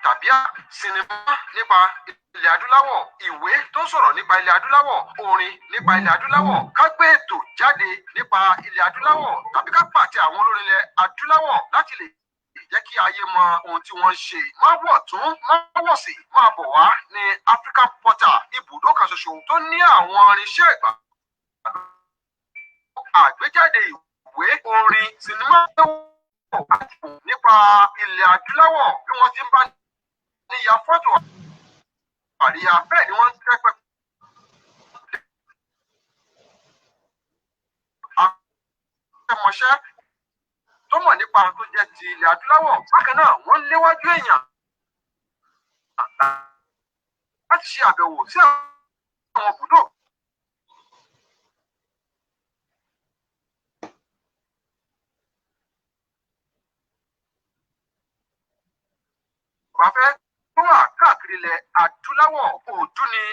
tàbí sinimá nípa ilẹ̀ adúláwọ̀, ìwé tó sọ̀rọ̀ nípa ilẹ̀ adúláwọ̀, orin nípa ilẹ̀ adúláwọ̀, ká gbé ètò jáde nípa ilẹ̀ adúláwọ̀ tàbí ká pàtẹ àwọn olórin ilẹ̀ adúláwọ̀ láti lè jẹ́ kí ayé mọ ohun tí wọ́n ń ṣe. Má wọ̀ tún, má wọ̀ sí, máa bọ̀ wá ní African Portal, ibùdó kan ṣoṣo tó ní àwọn irinṣẹ́ ìgbà àgbéjáde ìwé, orin, sinimá nípa ilẹ̀ adúláwọ̀ bí wọ́n ti ń bá ní ya fọ́tò àríyá, bẹ́ẹ̀ ni wọ́n ń tẹ́pẹ́ akẹ́mọṣẹ́ tó mọ̀ nípa tó jẹ́ ti ilẹ̀ adúláwọ̀. Bákan náà wọ́n léwájú èèyàn láti ṣe àbẹ̀wò sí àwọn ibùdó ìgbafẹ́ tó wà káàkiri ilẹ̀ adúláwọ̀. Òdú ni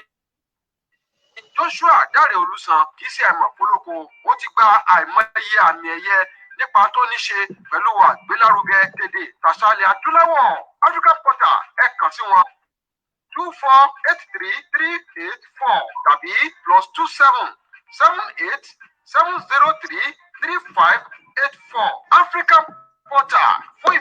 Joshua Dáre Olúsan, kì í ṣe àìmọ̀ polówó. Ó ti gba àìmọye àmì ẹ̀yẹ nípa tó ní ṣe pẹ̀lú àgbélárugẹ èdè tàṣálẹ̀ adúláwọ̀. African Portal, ẹ kàn sí wọn 2483384 tàbí +27 78 703 3584. African Portal fún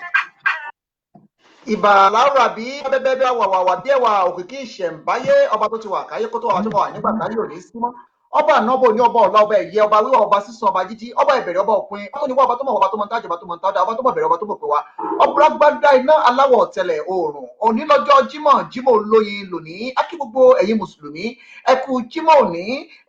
ìbà láwùrà bí bẹ́bẹ́bẹ́ wàwàwà bí ẹwà òkìkí ìṣẹ̀ǹbáyé ọba tó ti wà káyé kó tó wà tó wà nígbà káyé ò ní sí mọ́. Ọba ànábò ní ọba ọ̀la ọba ẹ̀yẹ ọba wíwá ọba sísun ọba jíjí ọba ìbẹ̀rẹ̀ ọba òpin ọba tó ní wá ọba tó mọ̀ ọba tó mọ̀ ntájà ọba tó mọ̀ ntájà ọba tó mọ̀ bẹ̀rẹ̀ ọba tó mọ̀ pé wá ọba gbádá iná aláwọ̀ ọ̀tẹlẹ̀ oòrùn. Òní lọ́jọ́ Jímọ̀ olóyin lónìí. A kí gbogbo ẹ̀yin mùsùlùmí ẹ kú Jímọ̀ òní,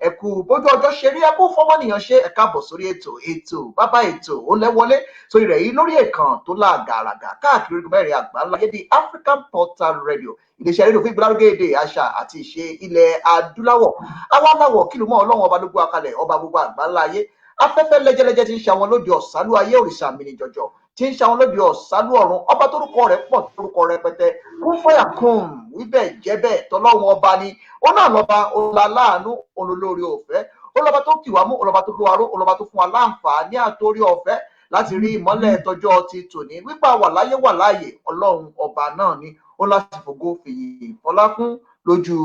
ẹ kú bójú ọjọ́ ṣe rí, ẹ kú fọmọnìyàn ṣe, ẹ káàbọ̀ sórí ètò bàbá ètò ó lẹ́wọlé sórí rẹ̀ yìí lórí ẹ̀kan tó láàgàràgà káàkiri orígun mẹ́rin àgbáńlá di African Portal Radio, iléeṣẹ́ rédíò fún ìgbélárugẹ èdè àṣà àti ìṣe ilẹ̀ adúláwọ̀. Àwọn aláwọ̀ kìlú mọ́ ọlọ́run ọba ló gbé akalẹ̀ ọba gbogbo àgbáńlá ayé. Afẹ́fẹ́ lẹ́jẹ́lẹ́jẹ́ ti ń ṣe àwọn lóde ọ̀sálú ayé, òrìṣà mi ní jọjọ ti ń ṣe àwọn lóde ọ̀sálú ọ̀run. Ọba tórúkọ rẹ̀ pọ̀ tórúkọ rẹpẹtẹ, kún fọ́yà kún wíbẹ̀ jẹ́bẹ̀ tọ́lọ́run ọba ni. Ó náà lọ́ba ọlá láàánú olólórí ọ̀fẹ́, ọlọ́ba tó kì wá mú, ọlọ́ba tó gbé wa ró, ọlọ́ba tó fún wa láǹfààní àtórí ọ̀fẹ́ láti rí ìmọ́lẹ̀ tọjọ́ ti tòní. Wípé wà láyé wà láàyè ọlọ́run ọba náà ni ó láti fògo fìyì fọlá fún lójú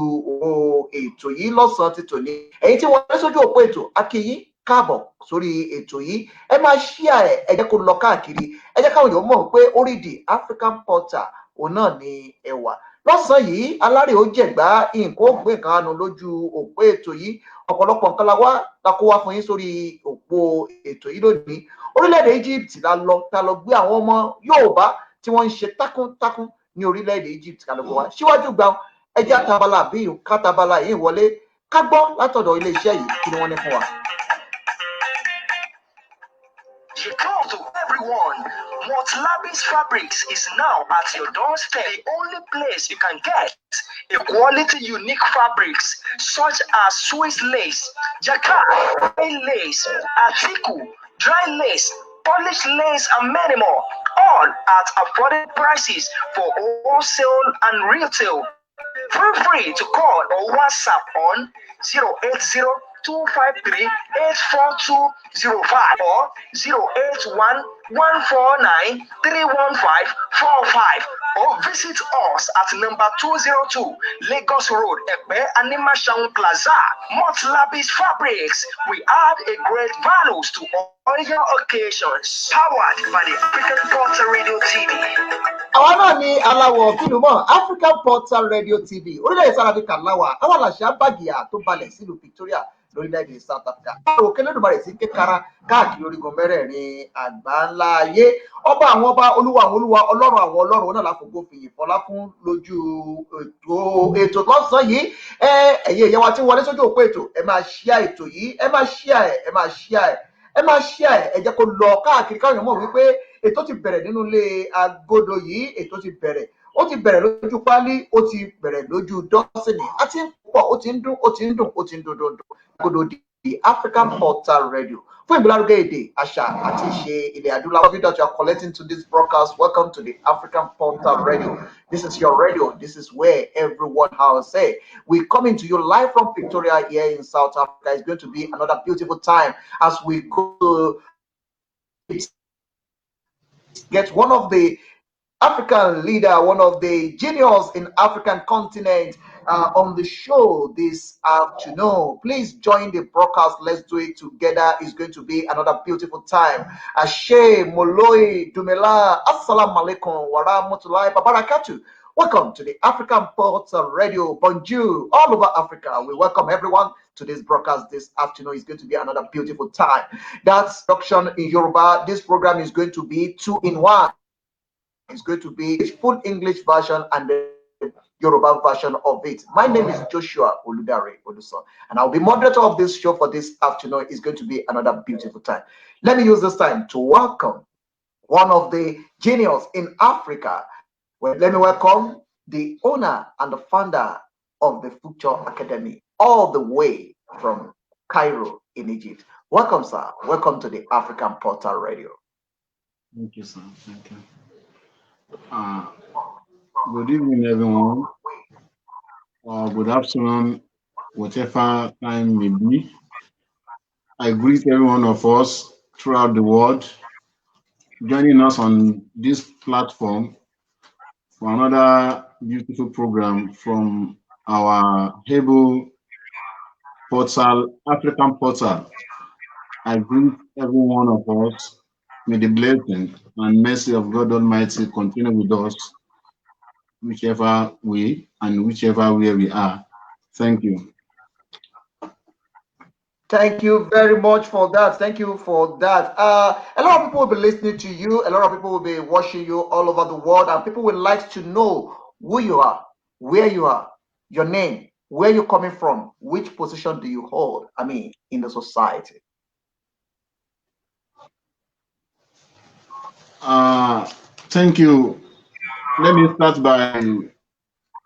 ètò yìí lọ́sàn-án ti tòní. Ẹ̀yin tí wọ́n lé sójú òpó ètò akíyín káàbọ̀ sórí ètò yìí. Ẹ máa share ẹ jẹ́ kó lọ káàkiri, ẹ jẹ́ káwọn èèyàn mọ̀ pé orí the African Portal òun náà ni ẹ wà. Lọ́sàn-án yìí alárè ó jẹ̀gbá nǹkan ó gbé nǹkan àánú lójú òpó ètò yìí. Ọ̀pọ̀lọpọ̀ nǹkan la kó wá fún yín sórí òpó ètò yìí lónìí. Orílẹ̀-èdè Egypt la lọ gbé àwọn ọmọ Yorùbá tí wọ́n ń ṣe takuntakun ní orílẹ̀-èdè Egypt ká lọ gbé wá. Síwájú gba ẹjẹ́ àtàbálà bí kátàbálà yìí wọlé ká gbọ́ látọ̀dọ̀ iléeṣẹ́ yìí kí ni wọ́n ní fún wa. To everyone, Motlabis Fabrics is now at your doorstep. The only place you can get a quality, unique fabrics such as Swiss lace, jacquard, lace, atiku, dry lace, polished lace, and many more, all at affordable prices for wholesale and retail. Feel free to call or WhatsApp on 080-253-84205 or 081-149-31545 or visit us at number 202 Lagos Road, Epe Animashaun Plaza, Motlabis Fabrics. We add a great values to all your occasions. Powered by the African Portal Radio TV. Àwa náà ni aláwọ̀ kìlúmọ̀ African Portal Radio TV. Orílẹ̀-èdè South Africa láwà, àwọn àlàṣà bàgìyà tó balẹ̀ sílùú Victoria lórílẹ̀-èdè South Africa. Òkè lódùmarè sí kékeré káàkiri orígun mẹ́rẹ̀ẹ̀rin àgbáńlá ayé. Ọba àwọn ọba, olúwa àwọn olúwa, ọlọ́run àwọn ọlọ́run náà láfògo fìyìn fọlá fún lójú ètò lọ́sàn-án yìí. Ẹ̀yin èèyàn wa tí wọlé sójú òpó ètò, ẹ máa share ètò yìí, ẹ máa share ẹ jẹ́ kó lọ káàkiri káwọn èèyàn mọ̀ wípé ètò ti bẹ̀rẹ̀ nínú ilé agodo yìí. Ètò ti bẹ̀rẹ̀, ó ti bẹ̀rẹ̀ lójú pálí, ó ti bẹ̀rẹ̀ lójú dọ́sìnì, àti pọ̀ ó ti ń dún agodo the African Portal Radio fún ìgbélárugẹ èdè àṣà àti ìṣe ilẹ̀ adúláwọ̀. That you are collecting to this broadcast, welcome to the African Portal Radio. This is your radio. This is where everyone has say. We're coming to you live from Victoria here in South Africa. It's going to be another beautiful time as we go get one of the African leader, one of the genius in African continent, on the show this afternoon. Please join the broadcast. Let's do it together. It's going to be another beautiful time. Ashe Moloi Dumela, Assalamu alaikum wa rahmatullahi wa barakatuh. Welcome to the African Pulse Radio. Bonjour, all over Africa. We welcome everyone to this broadcast this afternoon. It's going to be another beautiful time. That's production in Yoruba. This program is going to be 2-in-1. It's going to be a full English version and the Yoruba version of it. My name is Joshua Oludare Oluson, and I'll be moderator of this show for this afternoon. It's going to be another beautiful time. Let me use this time to welcome one of the genius in Africa. Well, let me welcome the owner and the founder of the Future Academy, all the way from Cairo in Egypt. Welcome, sir. Welcome to the African Portal Radio. Thank you, sir. Thank you. Good evening, everyone. Good afternoon, whatever time may be. I greet every one of us throughout the world joining us on this platform for another beautiful program from our able portal, African Portal. I greet every one of us. May the blessing and mercy of God Almighty continue with us, whichever way and whichever way we are. Thank you. Thank you very much for that. Thank you for that. A lot of people will be listening to you. A lot of people will be watching you all over the world, and people would like to know who you are, where you are, your name, where you're coming from, which position do you hold, in the society. Thank you. Let me start by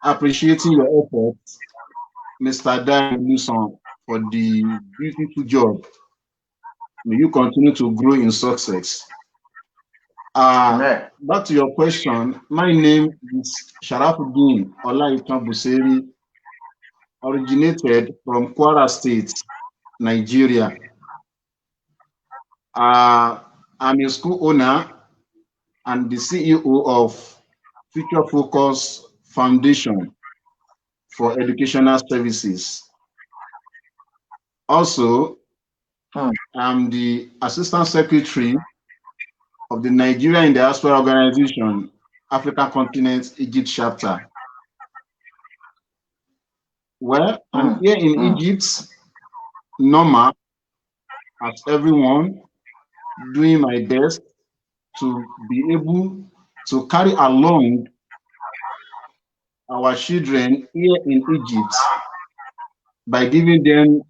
appreciating your efforts, Mr. Dan Luson, for the beautiful job. May you continue to grow in success. Back to your question, my name is Sharafudeen Buseri, originated from Kwara State, Nigeria. I'm a school owner and the CEO of Future Focus Foundation for Educational Services. Also, I'm the Assistant Secretary of the Nigerian Diaspora Organization, African Continent Egypt Chapter. Well, I'm here in Egypt, normal, as everyone, doing my best to be able to carry along our children here in Egypt by giving them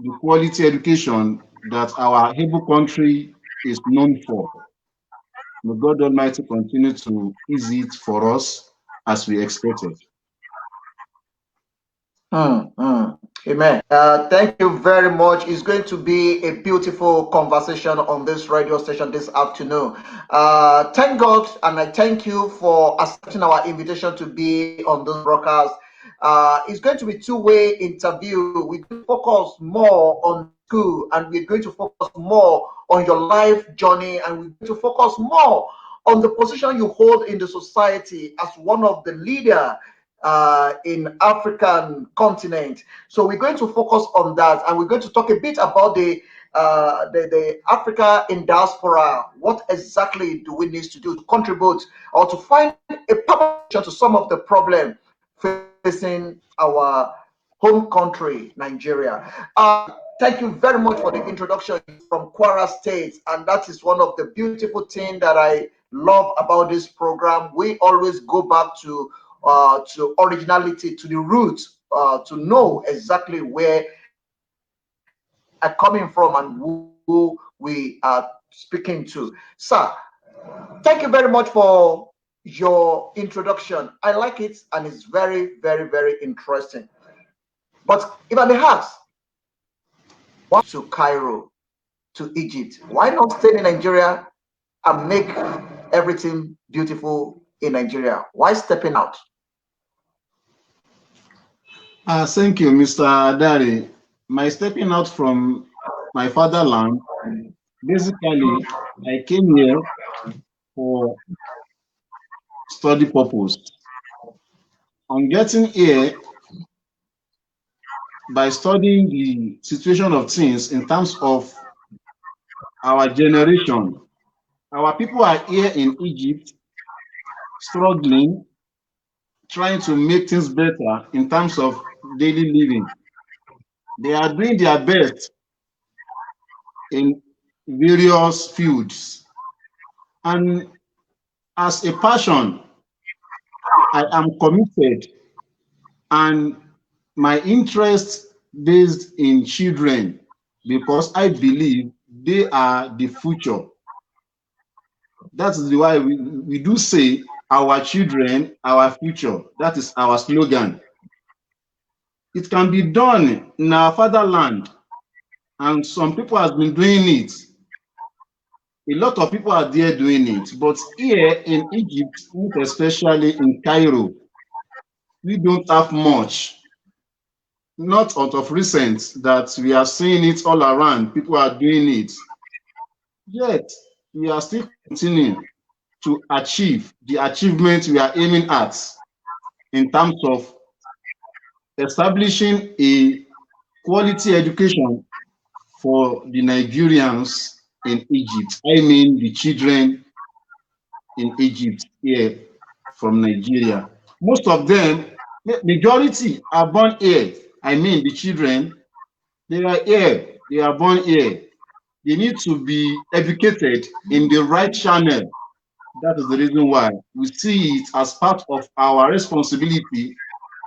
the quality education that our able country is known for. May God Almighty continue to ease it for us as we expected. Amen. Thank you very much. It's going to be a beautiful conversation on this radio station this afternoon. Thank God, and I thank you for accepting our invitation to be on this broadcast. It's going to be two-way interview. We're going to focus more on school, and we're going to focus more on your life journey, and we're going to focus more on the position you hold in the society as one of the leaders in African continent. So we're going to focus on that, and we're going to talk a bit about the Africa in diaspora. What exactly do we need to do to contribute or to find a solution to some of the problems facing our home country, Nigeria? Thank you very much for the introduction from Kwara State, and that is one of the beautiful things that I love about this program. We always go back to originality, to the roots, to know exactly where are coming from and who we are speaking to. Sir, thank you very much for your introduction. I like it, and it's very, very, very interesting. But if I may ask, why to Cairo, to Egypt? Why not stay in Nigeria and make everything beautiful in Nigeria? Why stepping out? Thank you, Mr. Dari. My stepping out from my fatherland, basically, I came here for study purpose. On getting here, by studying the situation of things in terms of our generation, our people are here in Egypt struggling, trying to make things better in terms of daily living. They are doing their best in various fields. And as a passion, I am committed, and my interest based in children, because I believe they are the future. That's why we do say our children, our future. That is our slogan. It can be done in our fatherland, and some people have been doing it. A lot of people are there doing it, but here in Egypt, especially in Cairo, we don't have much. Not out of recent that we are seeing it all around, people are doing it. Yet, we are still continuing to achieve the achievement we are aiming at in terms of establishing a quality education for the Nigerians in Egypt. I mean the children in Egypt here from Nigeria. Most of them, majority are born here. I mean the children, they are here, they are born here. They need to be educated in the right channel. That is the reason why we see it as part of our responsibility.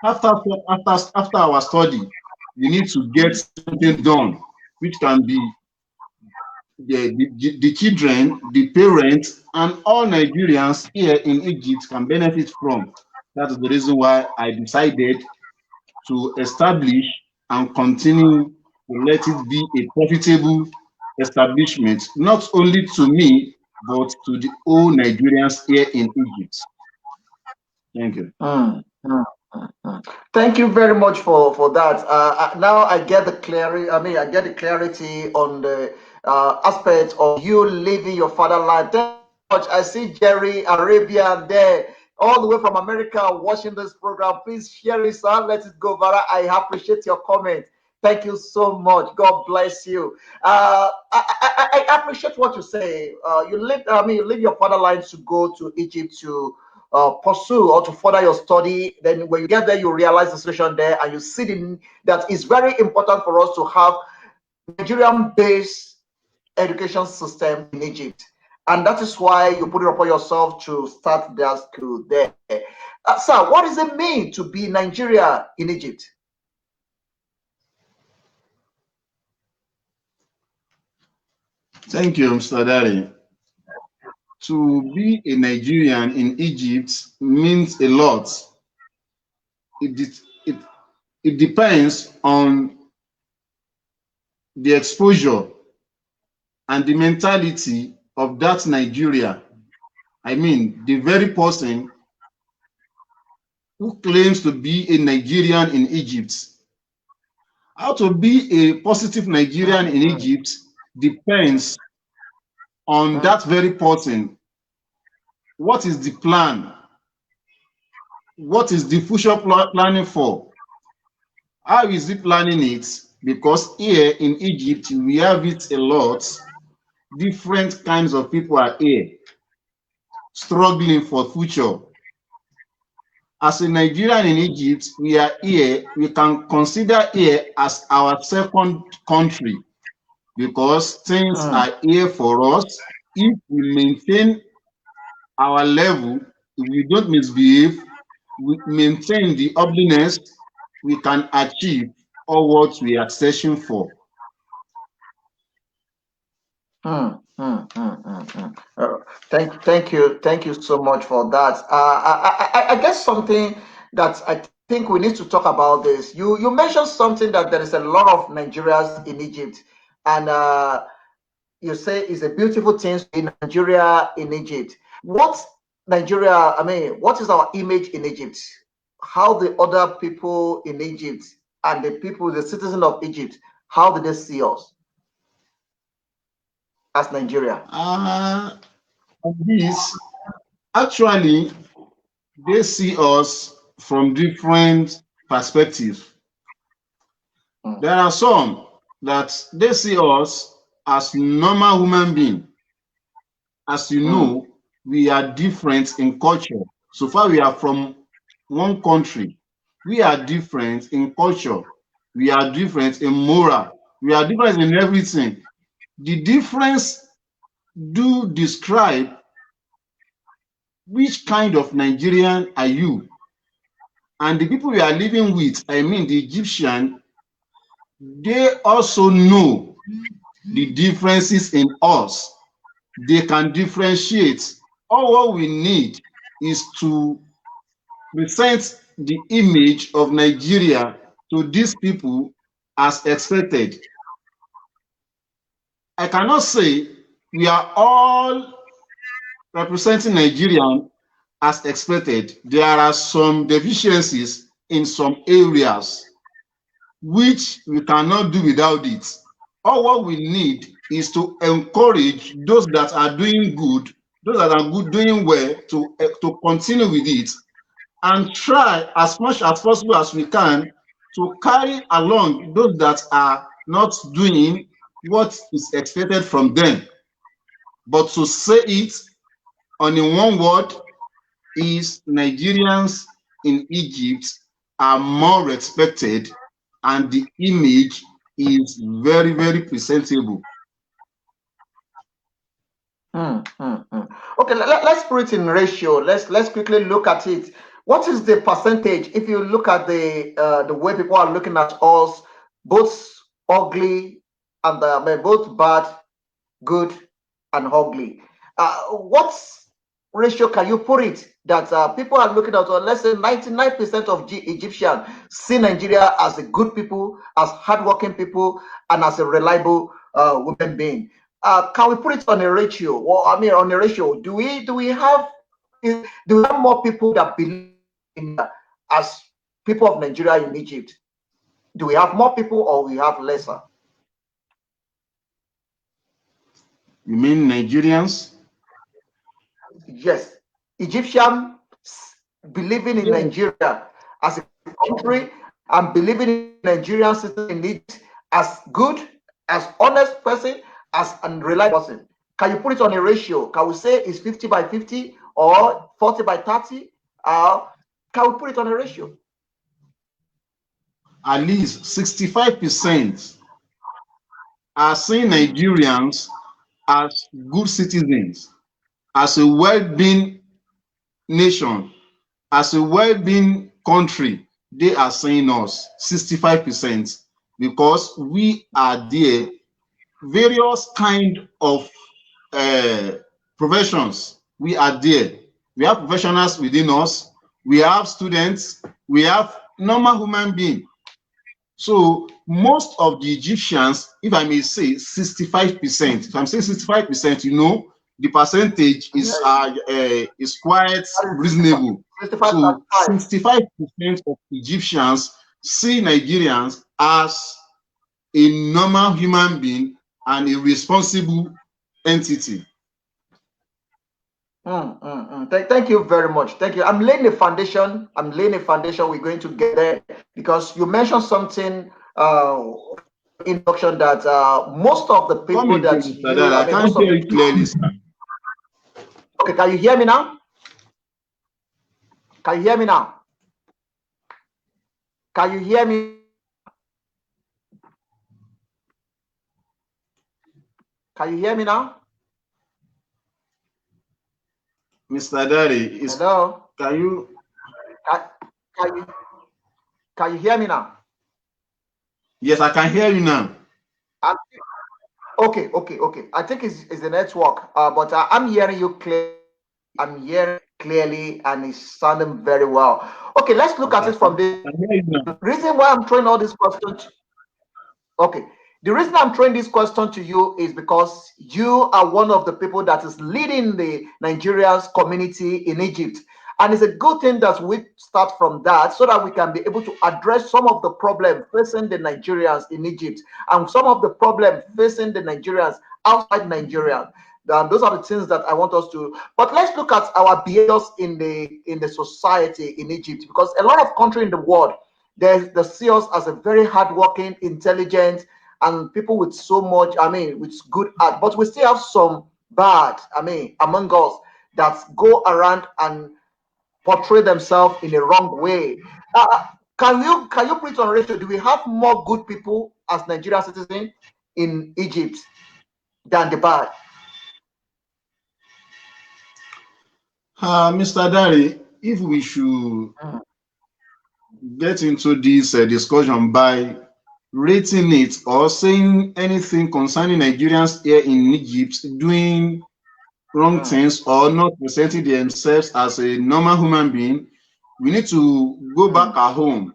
After our study, we need to get something done, which can be the children, the parents, and all Nigerians here in Egypt can benefit from. That is the reason why I decided to establish and continue to let it be a profitable establishment, not only to me, but to the whole Nigerians here in Egypt. Thank you. Thank you very much for that. Now I get the clarity. I mean, I get the clarity on the aspect of you leaving your fatherland. Thank you much. I see Jerry Arabia there, all the way from America, watching this program. Please share it, sir. Let it go viral. I appreciate your comment. Thank you so much. God bless you. I appreciate what you say. You leave. I mean, you leave your fatherland to go to Egypt to pursue or to further your study. Then when you get there, you realize the situation there, and you see that it's very important for us to have Nigerian-based education system in Egypt, and that is why you put it upon yourself to start their school there. Sir, what does it mean to be Nigeria in Egypt? Thank you, Mr. Dari. To be a Nigerian in Egypt means a lot. It depends on the exposure and the mentality of that Nigeria. I mean, the very person who claims to be a Nigerian in Egypt. How to be a positive Nigerian in Egypt depends on that very person. What is the plan? What is the future planning for? How is he planning it? Because here in Egypt, we have it a lot. Different kinds of people are here, struggling for future. As a Nigerian in Egypt, we are here, we can consider here as our second country, because things are here for us. If we maintain our level, if we don't misbehave, we maintain the ugliness, we can achieve all what we are searching for. Thank you so much for that. I guess something that I think we need to talk about this. You mentioned something that there is a lot of Nigerians in Egypt, and you say it's a beautiful thing in Nigeria in Egypt. What Nigeria? I mean, what is our image in Egypt? How the other people in Egypt and the people, the citizens of Egypt, how do they see us as Nigeria? This actually, they see us from different perspectives. There are some that they see us as normal human beings. As you know, we are different in culture. So far, we are from one country. We are different in culture. We are different in moral. We are different in everything. The difference do describe which kind of Nigerian are you. And the people we are living with, I mean the Egyptian, they also know the differences in us. They can differentiate. All what we need is to present the image of Nigeria to these people as expected. I cannot say we are all representing Nigerian as expected. There are some deficiencies in some areas which we cannot do without it. All what we need is to encourage those that are doing good, those that are good, doing well, to continue with it, and try as much as possible as we can to carry along those that are not doing what is expected from them. But to say it on in one word is Nigerians in Egypt are more respected and the image is very, very presentable. Okay, let's put it in ratio. Let's quickly look at it. What is the percentage if you look at the way people are looking at us, both ugly and both bad, good, and ugly? What ratio can you put it that people are looking at? Let's say 99% of Egyptians see Nigeria as a good people, as hardworking people, and as a reliable human being. Can we put it on a ratio? Well, I mean, on a ratio, do we have more people that believe in as people of Nigeria in Egypt? Do we have more people or we have lesser? You mean Nigerians? Yes, Egyptians believing in Nigeria as a country and believing in Nigerian citizens in it as good, as honest person, as a reliable person. Can you put it on a ratio? Can we say it's 50/50 or 40/30? Can we put it on a ratio? At least 65% are seeing Nigerians as good citizens, as a well-being nation, as a well-being country. They are saying us 65% because we are there. Various kind of professions, we are there. We have professionals within us, we have students, we have normal human beings. So most of the Egyptians, if I may say 65%, if I'm saying 65%, you know, the percentage is quite reasonable. So 65% of Egyptians see Nigerians as a normal human being and a responsible entity. Thank you very much. Thank you. I'm laying a foundation. We're going to get there because you mentioned something introduction that most of the people that I can't hear you clearly, sir. Okay, can you hear me now? Can you hear me now? Can you hear me? Can you hear me now? Mr. Daddy, hello. Can you hear me now? Yes, I can hear you now. Okay. I think it's the network, but I'm hearing you clearly. I'm hearing clearly, and it's sounding very well. Okay, let's look at it from the reason why I'm throwing all these questions. Okay. The reason I'm throwing this question to you is because you are one of the people that is leading the Nigerian community in Egypt. And it's a good thing that we start from that so that we can be able to address some of the problems facing the Nigerians in Egypt and some of the problems facing the Nigerians outside Nigeria. Those are the things that I want us to. But let's look at our behaviors in the society in Egypt, because a lot of countries in the world, they see us as a very hardworking, intelligent, and people with so much, with good art. But we still have some bad, among us that go around and portray themselves in a wrong way. Can you put it on ratio? Do we have more good people as Nigerian citizens in Egypt than the bad? Mr. Dari, if we should get into this discussion by rating it or saying anything concerning Nigerians here in Egypt doing wrong things or not presenting themselves as a normal human being, we need to go back at home.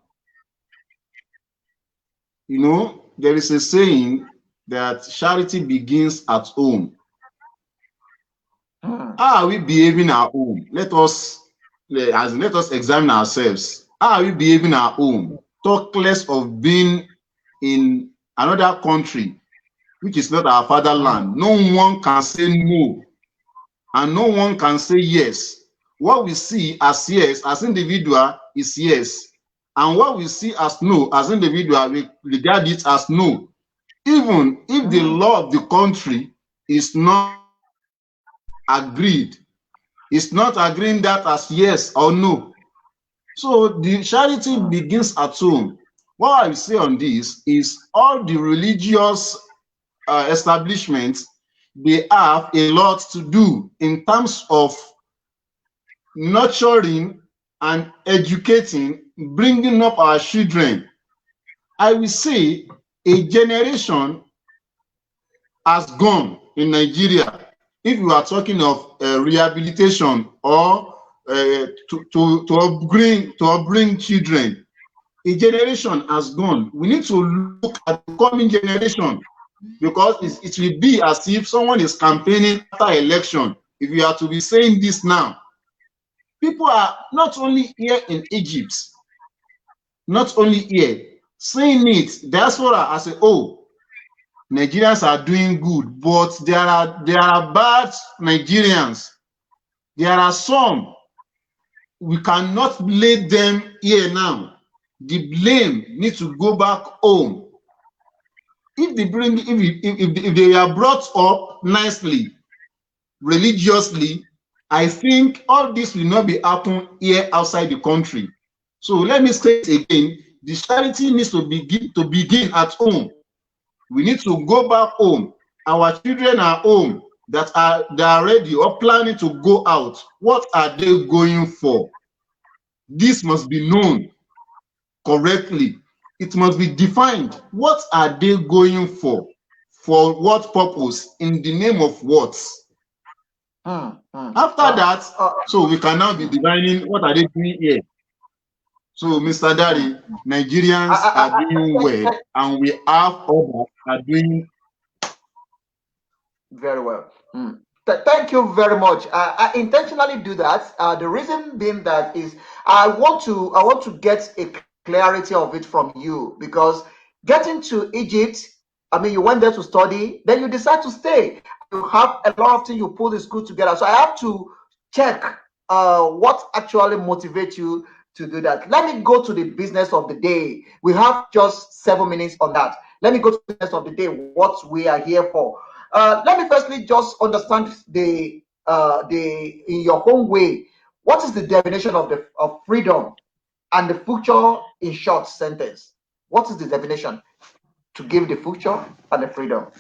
You know, there is a saying that charity begins at home. How are we behaving at home? Let us examine ourselves. How are we behaving at home? Talk less of being in another country, which is not our fatherland. No one can say no, and no one can say yes. What we see as yes as individual is yes, and what we see as no as individual, we regard it as no, even if the law of the country is not agreed. It's not agreeing that as yes or no. So the charity begins at home. What I say on this is all the religious establishments, they have a lot to do in terms of nurturing and educating, bringing up our children. I will say a generation has gone in Nigeria. If we are talking of rehabilitation or to upbring children, a generation has gone. We need to look at the coming generation, because it will be as if someone is campaigning after election. If you are to be saying this now, people are not only here in Egypt, not only here, saying it, diaspora as a whole. Nigerians are doing good, but there are bad Nigerians. There are some. We cannot blame them here now. The blame needs to go back home. If they are brought up nicely, religiously, I think all this will not be happen here outside the country. So let me say it again: the charity needs to begin at home. We need to go back home. Our children are home that are ready or planning to go out. What are they going for? This must be known correctly. It must be defined. What are they going for? For what purpose? In the name of what? After that, so we can now be defining what are they doing here. So, Mr. Dari, Nigerians are doing well, and we have others are doing very well. Thank you very much. I intentionally do that. The reason being that is I want to get a clarity of it from you, because getting to Egypt, you went there to study, then you decide to stay. You have a lot of things, you pull the school together. So I have to check what actually motivates you to do that. Let me go to the business of the day. We have just 7 minutes on that. Let me go to the business of the day, what we are here for. Let me firstly just understand in your own way, what is the definition of freedom and the future in short sentence? What is the definition to give the future and the freedom?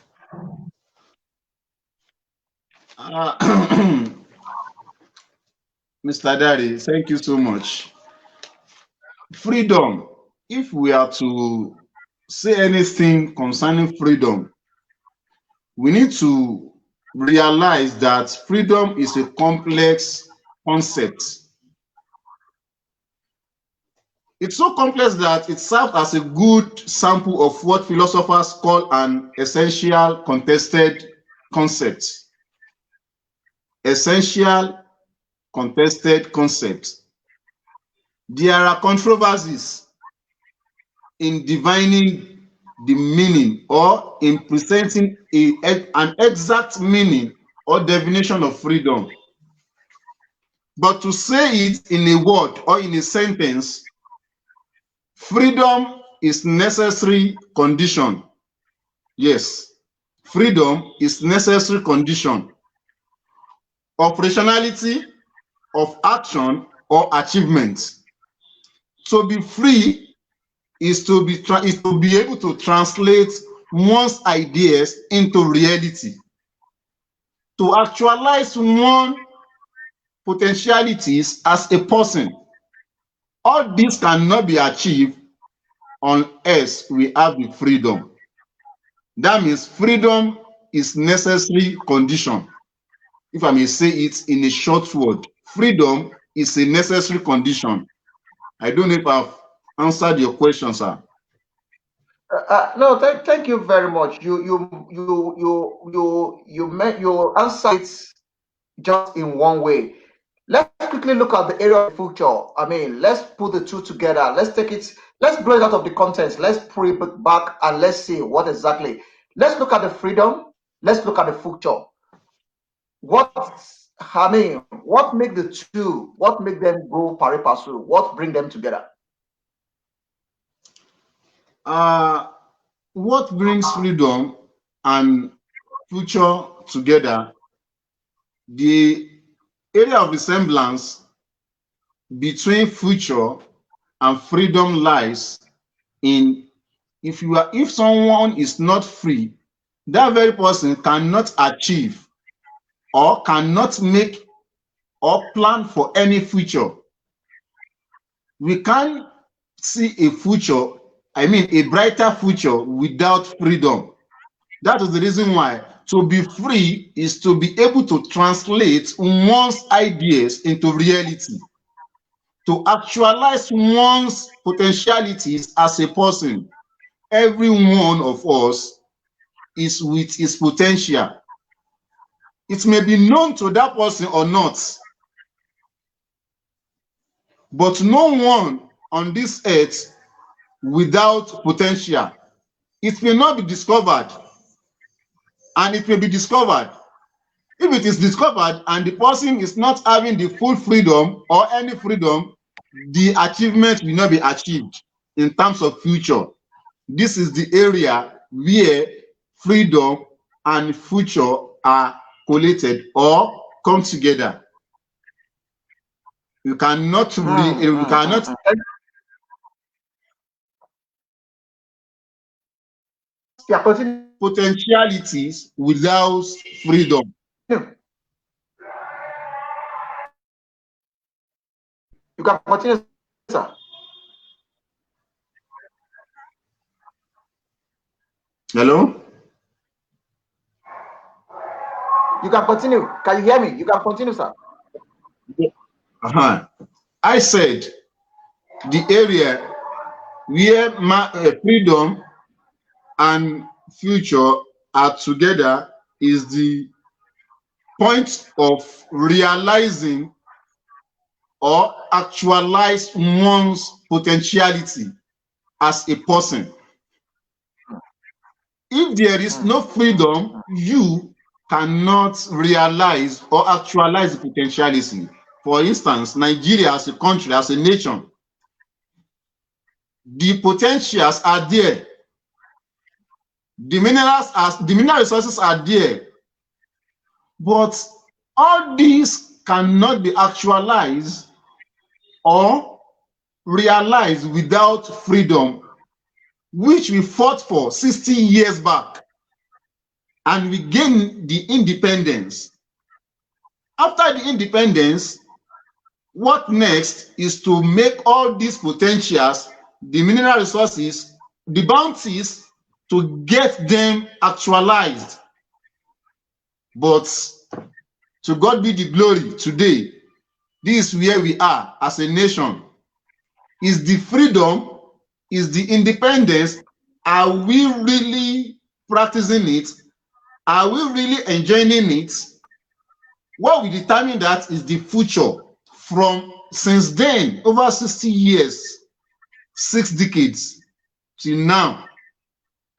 Mr. Dari, thank you so much. Freedom, if we are to say anything concerning freedom, we need to realize that freedom is a complex concept. It's so complex that it serves as a good sample of what philosophers call an essential contested concept. Essential contested concept. There are controversies in defining the meaning or in presenting an exact meaning or definition of freedom. But to say it in a word or in a sentence, freedom is necessary condition. Yes, freedom is necessary condition. Operationality of action or achievement. To be free is to be able to translate one's ideas into reality. To actualize one's potentialities as a person. All this cannot be achieved unless we have the freedom. That means freedom is necessary condition. If I may say it in a short word, freedom is a necessary condition. I don't know if I've answered your question, sir. No, thank you very much. You answered it just in one way. Let's quickly look at the area of the future. I mean, let's put the two together. Let's take it, let's break out of the context. Let's pull it back and let's see what exactly. Let's look at the freedom. Let's look at the future. What make the two? What make them go pari passu? What bring them together? What brings freedom and future together? The area of resemblance between future and freedom lies in if someone is not free, that very person cannot achieve or cannot make or plan for any future. We can't see a future, I mean a brighter future, without freedom. That is the reason why to be free is to be able to translate one's ideas into reality, to actualize one's potentialities as a person. Every one of us is with his potential. It may be known to that person or not, but no one on this earth without potential. It may not be discovered, and it may be discovered. If it is discovered and the person is not having the full freedom or any freedom, the achievement will not be achieved in terms of future. This is the area where freedom and future are collated or come together. You cannot potentialities without freedom. You can continue, sir. Hello? You can continue. Can you hear me? You can continue, sir. I said the area where freedom and future are together is the point of realizing or actualize one's potentiality as a person. If there is no freedom, you cannot realize or actualize the potentiality. For instance, Nigeria as a country, as a nation, the potentials are there. The mineral resources are there. But all these cannot be actualized or realized without freedom, which we fought for 60 years back, and we gained the independence. After the independence, what next is to make all these potentials, the mineral resources, the bounties, to get them actualized. But to God be the glory today. This is where we are as a nation. Is the freedom, is the independence, are we really practicing it? Are we really enjoying it? What will determine that is the future. From since then, over 60 years, 6 decades till now,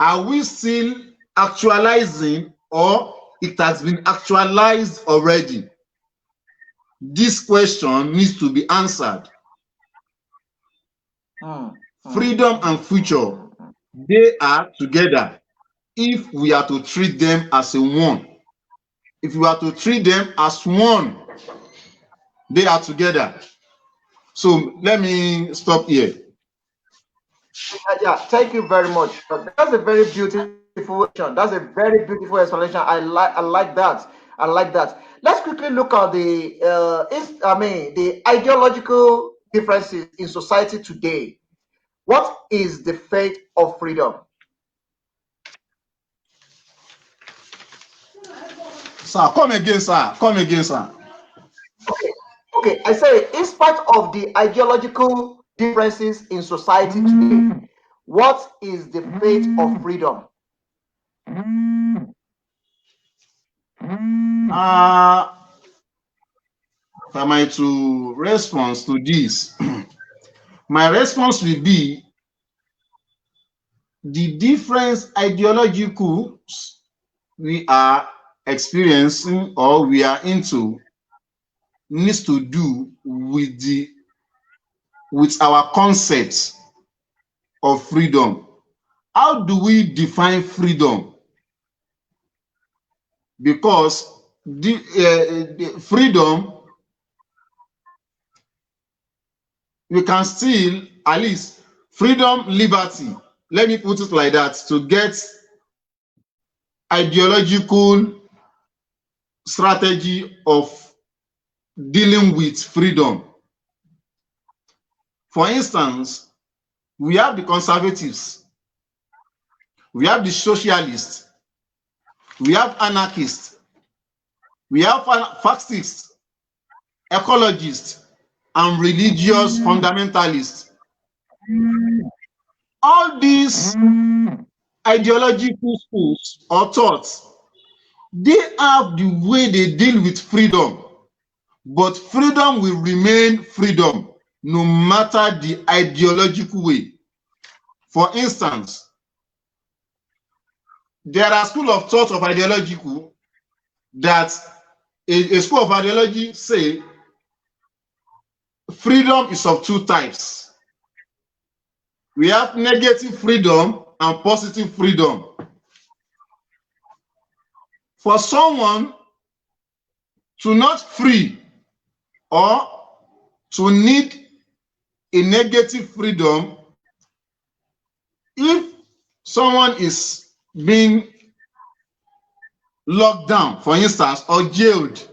are we still actualizing or it has been actualized already. This question needs to be answered. Freedom and future, they are together if we are to treat them as a one. If we are to treat them as one, they are together. So let me stop here. Yeah, thank you very much. That's a very beautiful explanation. That's a very beautiful explanation. I like that. I like that. Let's quickly look at the the ideological differences in society today. What is the fate of freedom? Sir, come again, sir. Come again, sir. Okay. I say, in spite of the ideological differences in society today, what is the fate of freedom? If I might to respond to this, my response will be the different ideological we are experiencing or we are into needs to do with our concepts of freedom. How do we define freedom? Because the freedom, we can still, at least freedom, liberty, let me put it like that, to get ideological strategy of dealing with freedom. For instance, we have the conservatives, we have the socialists, we have anarchists, we have fascists, ecologists, and religious fundamentalists. All these ideological schools or thoughts, they have the way they deal with freedom, but freedom will remain freedom no matter the ideological way. For instance, there are schools of thought of ideological that a school of ideology say freedom is of two types. We have negative freedom and positive freedom. For someone to not free or to need a negative freedom, if someone is being locked down, for instance, or jailed,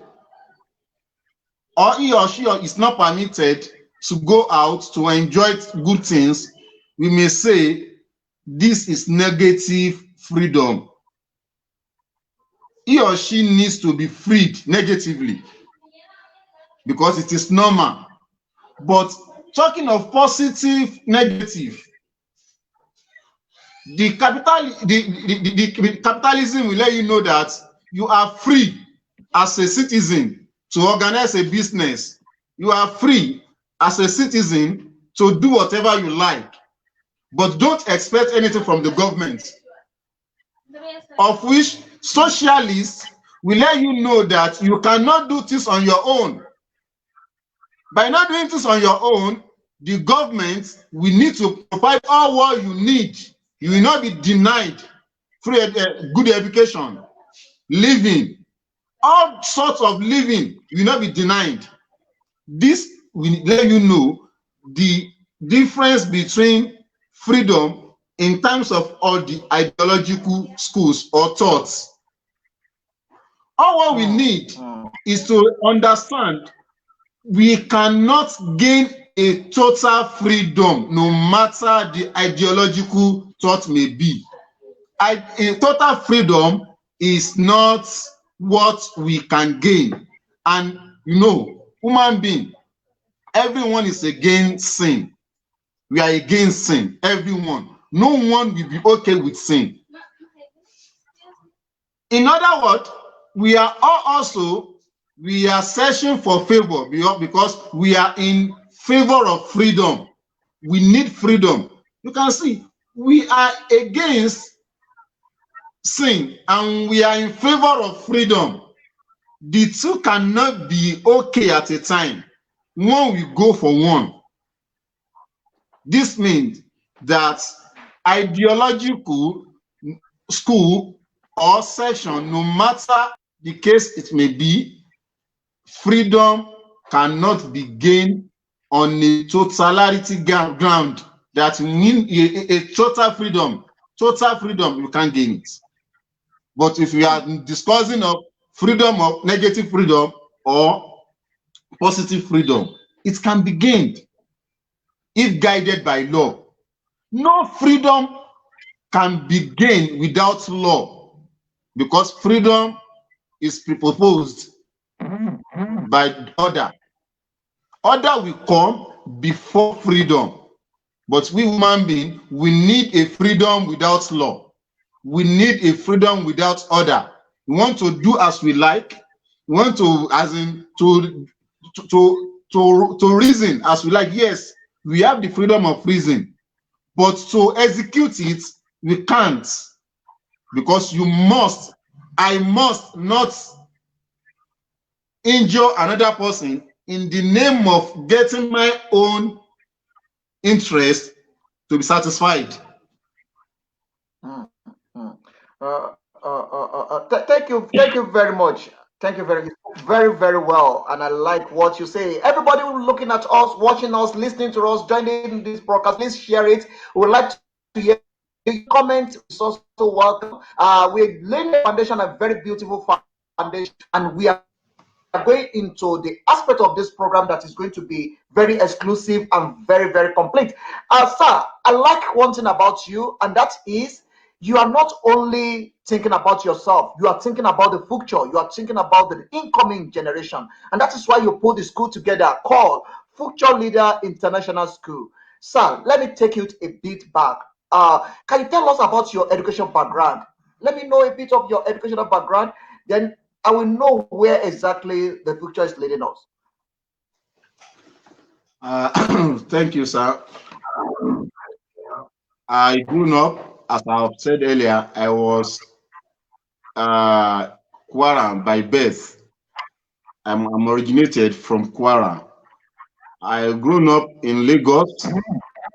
or he or she is not permitted to go out to enjoy good things, we may say this is negative freedom. He or she needs to be freed negatively because it is normal. But talking of positive, negative, the capitalism will let you know that you are free as a citizen to organize a business. You are free as a citizen to do whatever you like, but don't expect anything from the government. Of which socialists will let you know that you cannot do things on your own. By not doing things on your own, the government will need to provide all what you need. You will not be denied free good education, living, all sorts of living. You will not be denied. This will let you know the difference between freedom in terms of all the ideological schools or thoughts. All what we need is to understand we cannot gain a total freedom no matter the ideological thought may be. A total freedom is not what we can gain. And you know, human being, everyone is against sin. We are against sin, everyone. No one will be okay with sin. In other words, we are searching for favor because we are in favor of freedom. We need freedom. You can see we are against sin and we are in favor of freedom, the two cannot be okay at a time. One will go for one. This means that ideological school or section, no matter the case it may be, freedom cannot be gained on a totality ground. That means a total freedom. Total freedom, you can't gain it. But if we are discussing of freedom of negative freedom or positive freedom, it can be gained if guided by law. No freedom can be gained without law, because freedom is proposed by order. Order will come before freedom. But we human beings, we need a freedom without law. We need a freedom without order. We want to do as we like. We want to, as in, to reason as we like. Yes, we have the freedom of reason, but to execute it, we can't, because I must not injure another person in the name of getting my own interest to be satisfied. Thank you very much. Thank you very well, and I like what you say. Everybody looking at us, watching us, listening to us, joining this broadcast, please share it. We would like to hear your comment. It's also welcome. We're laying a foundation, a very beautiful foundation, and we are going into the aspect of this program that is going to be very exclusive and very complete. Sir, I like one thing about you, and that is you are not only thinking about yourself, you are thinking about the future, you are thinking about the incoming generation. And that is why you put the school together called Future Leader International School. Sir, let me take you a bit back. Can you tell us about your education background? Let me know a bit of your educational background, then I will know where exactly the future is leading us. Thank you, sir. I grew up, as I have said earlier, I was Kwara by birth. I'm originated from Kwara. I grew up in Lagos.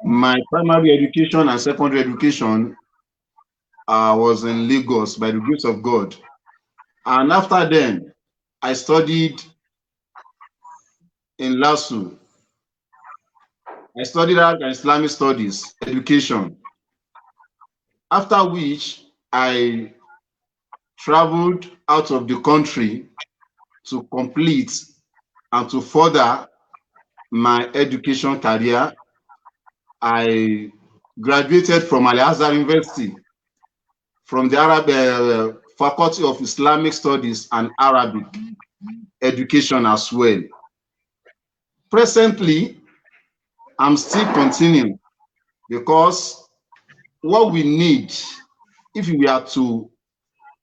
My primary education and secondary education was in Lagos by the grace of God. And after then, I studied in LASU. I studied Islamic studies, education. After which, I traveled out of the country to complete and to further my education career. I graduated from Al-Azhar University from the Arab Faculty of Islamic Studies and Arabic Education as well. Presently, I'm still continuing, because what we need, if we are to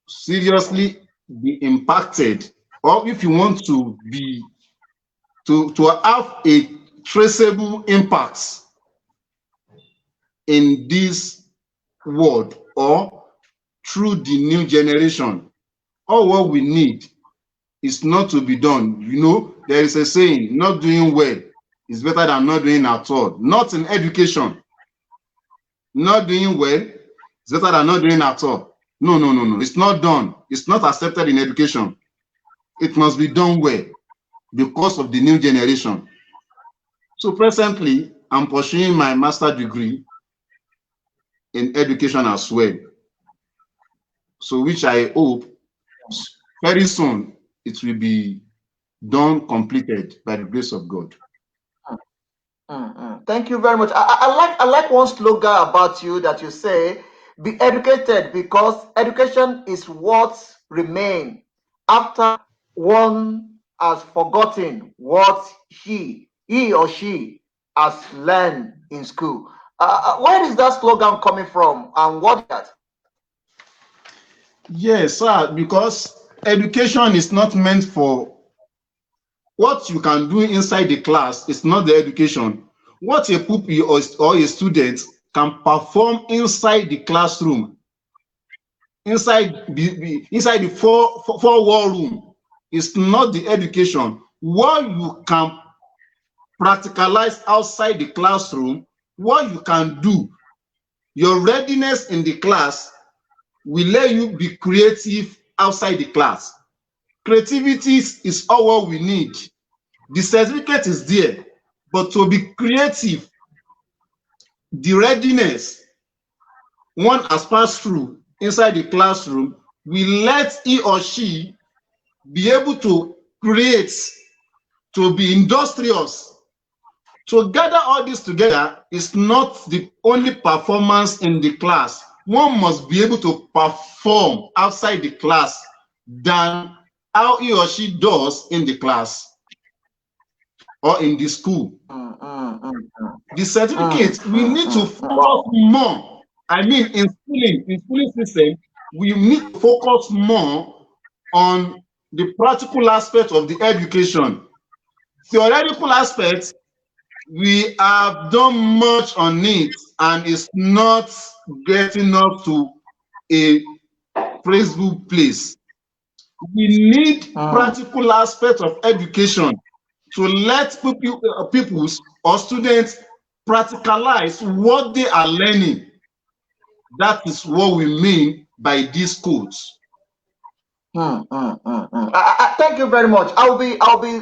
seriously be impacted, or if you want to be to have a traceable impact in this world or through the new generation, all what we need is not to be done. You know, there is a saying, not doing well is better than not doing at all. Not in education. Not doing well is better than not doing at all. No. It's not done. It's not accepted in education. It must be done well because of the new generation. So presently, I'm pursuing my master's degree in education as well. So which I hope very soon it will be done, completed by the grace of God. Thank you very much. I like one slogan about you that you say, be educated, because education is what remains after one has forgotten what he or she has learned in school. Where is that slogan coming from, and what is that? Yes, sir, because education is not meant for what you can do inside the class. It's not the education. What a pupil or a student can perform inside the classroom inside the four-wall room is not the education. What you can practicalize outside the classroom, what you can do, your readiness in the class will let you be creative outside the class. Creativity is all what we need. The certificate is there, but to be creative, the readiness one has passed through inside the classroom will let he or she be able to create, to be industrious. To gather all this together is not the only performance in the class. One must be able to perform outside the class than how he or she does in the class or in the school. The certificate, we need to focus more. I mean, in schooling system, we need to focus more on the practical aspect of the education. Theoretical aspects, we have done much on it and it's not getting up to a praiseful place. We need practical aspects of education to let pupils or students practicalize what they are learning. That is what we mean by these codes. Thank you very much. I'll be very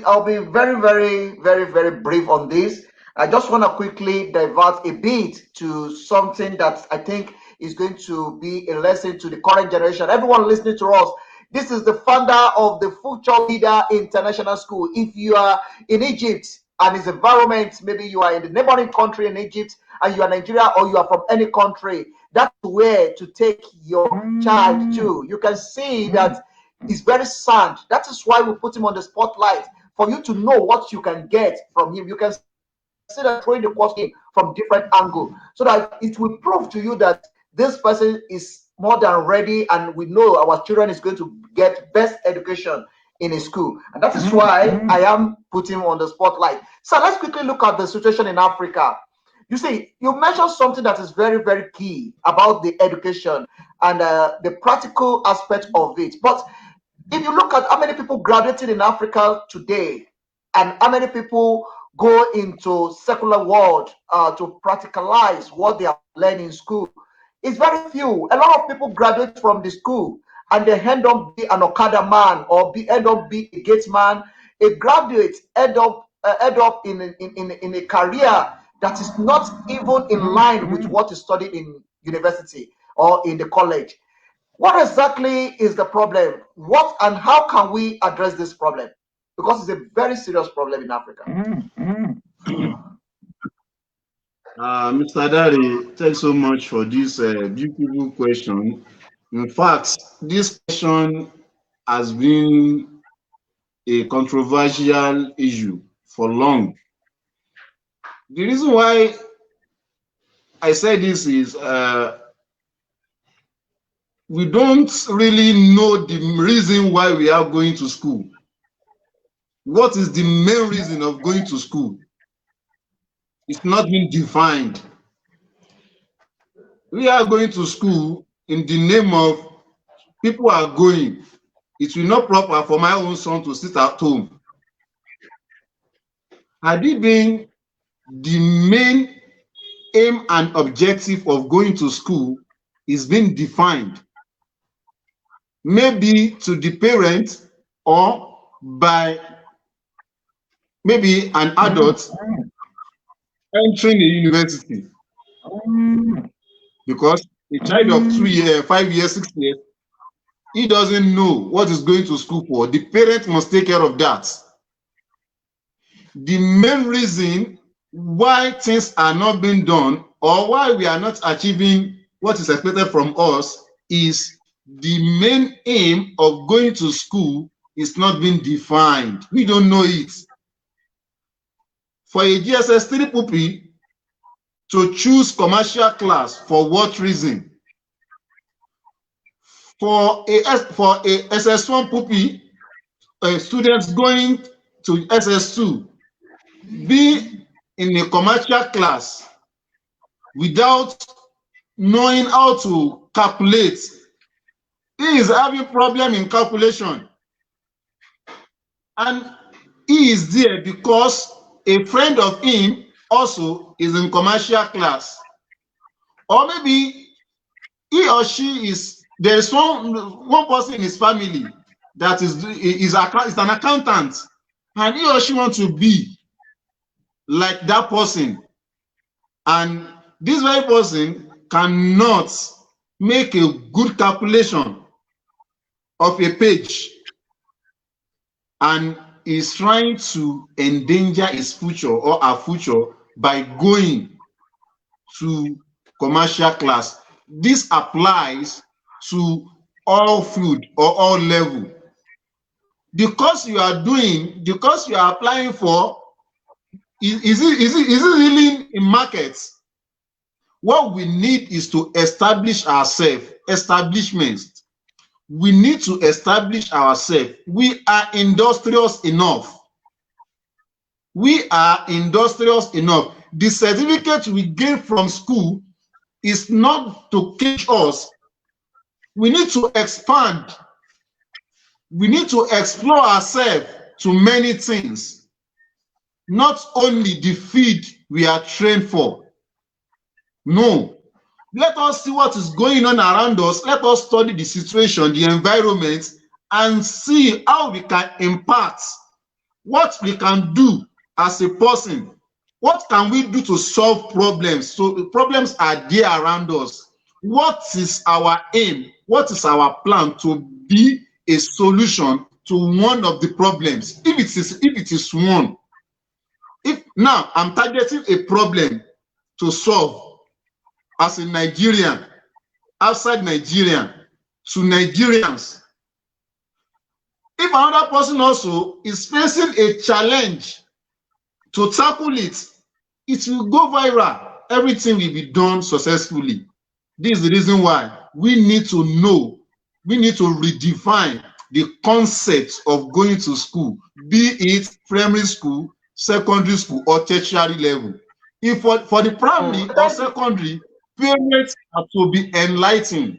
brief on this. I just want to quickly divert a bit to something that I think is going to be a lesson to the current generation. Everyone listening to us, this is the founder of the Future Leader International School. If you are in Egypt and its environment, maybe you are in the neighboring country in Egypt and you are Nigeria or you are from any country, that's where to take your child to. You can see that he's very sound. That is why we put him on the spotlight, for you to know what you can get from him. You can see that throwing the question from different angle, so that it will prove to you that this person is more than ready, and we know our children is going to get best education in a school. And that is why I am putting him on the spotlight. So let's quickly look at the situation in Africa. You see, you mentioned something that is very key about the education and the practical aspect of it. But if you look at how many people graduated in Africa today and how many people go into secular world to practicalize what they are learning in school, it's very few. A lot of people graduate from the school and they end up be an Okada man or end up be a gate man. A graduate end up in a career that is not even in line with what is studied in university or in the college. What exactly is the problem? What and how can we address this problem? Because it's a very serious problem in Africa. Mr. Dari, thanks so much for this beautiful question. In fact, this question has been a controversial issue for long. The reason why I say this is we don't really know the reason why we are going to school. What is the main reason of going to school? It's not been defined. We are going to school in the name of people are going. It will not proper for my own son to sit at home. Had it been the main aim and objective of going to school is being defined, maybe to the parents or by maybe an adult entering a university, because a child of 3 years, 5 years, 6 years, he doesn't know what is going to school for. The parent must take care of that. The main reason why things are not being done or why we are not achieving what is expected from us is the main aim of going to school is not being defined. We don't know it. For a GSS 3 pupil to choose commercial class, for what reason? For a SS1 pupil, students going to SS2, be in a commercial class without knowing how to calculate he is having problem in calculation, and he is there because a friend of him also is in commercial class, or maybe he or she is, there is one person in his family that is an accountant, and he or she wants to be like that person, and this very person cannot make a good calculation of a page and is trying to endanger his future or her future by going to commercial class. This applies to all field or all level. The course you are doing, the course you are applying for, is it really in markets? What we need is to establish ourselves, establishments. We need to establish ourselves. We are industrious enough. We are industrious enough. The certificate we gain from school is not to cage us. We need to expand. We need to explore ourselves to many things, not only the field we are trained for. No. Let us see what is going on around us. Let us study the situation, the environment, and see how we can impact, what we can do as a person. What can we do to solve problems? So the problems are there around us. What is our aim? What is our plan to be a solution to one of the problems? If it is one, if now I'm targeting a problem to solve as a Nigerian, outside Nigeria, to Nigerians. If another person also is facing a challenge to tackle it, it will go viral. Everything will be done successfully. This is the reason why we need to know, we need to redefine the concept of going to school, be it primary school, secondary school, or tertiary level. If for the primary or secondary, parents have to be enlightened.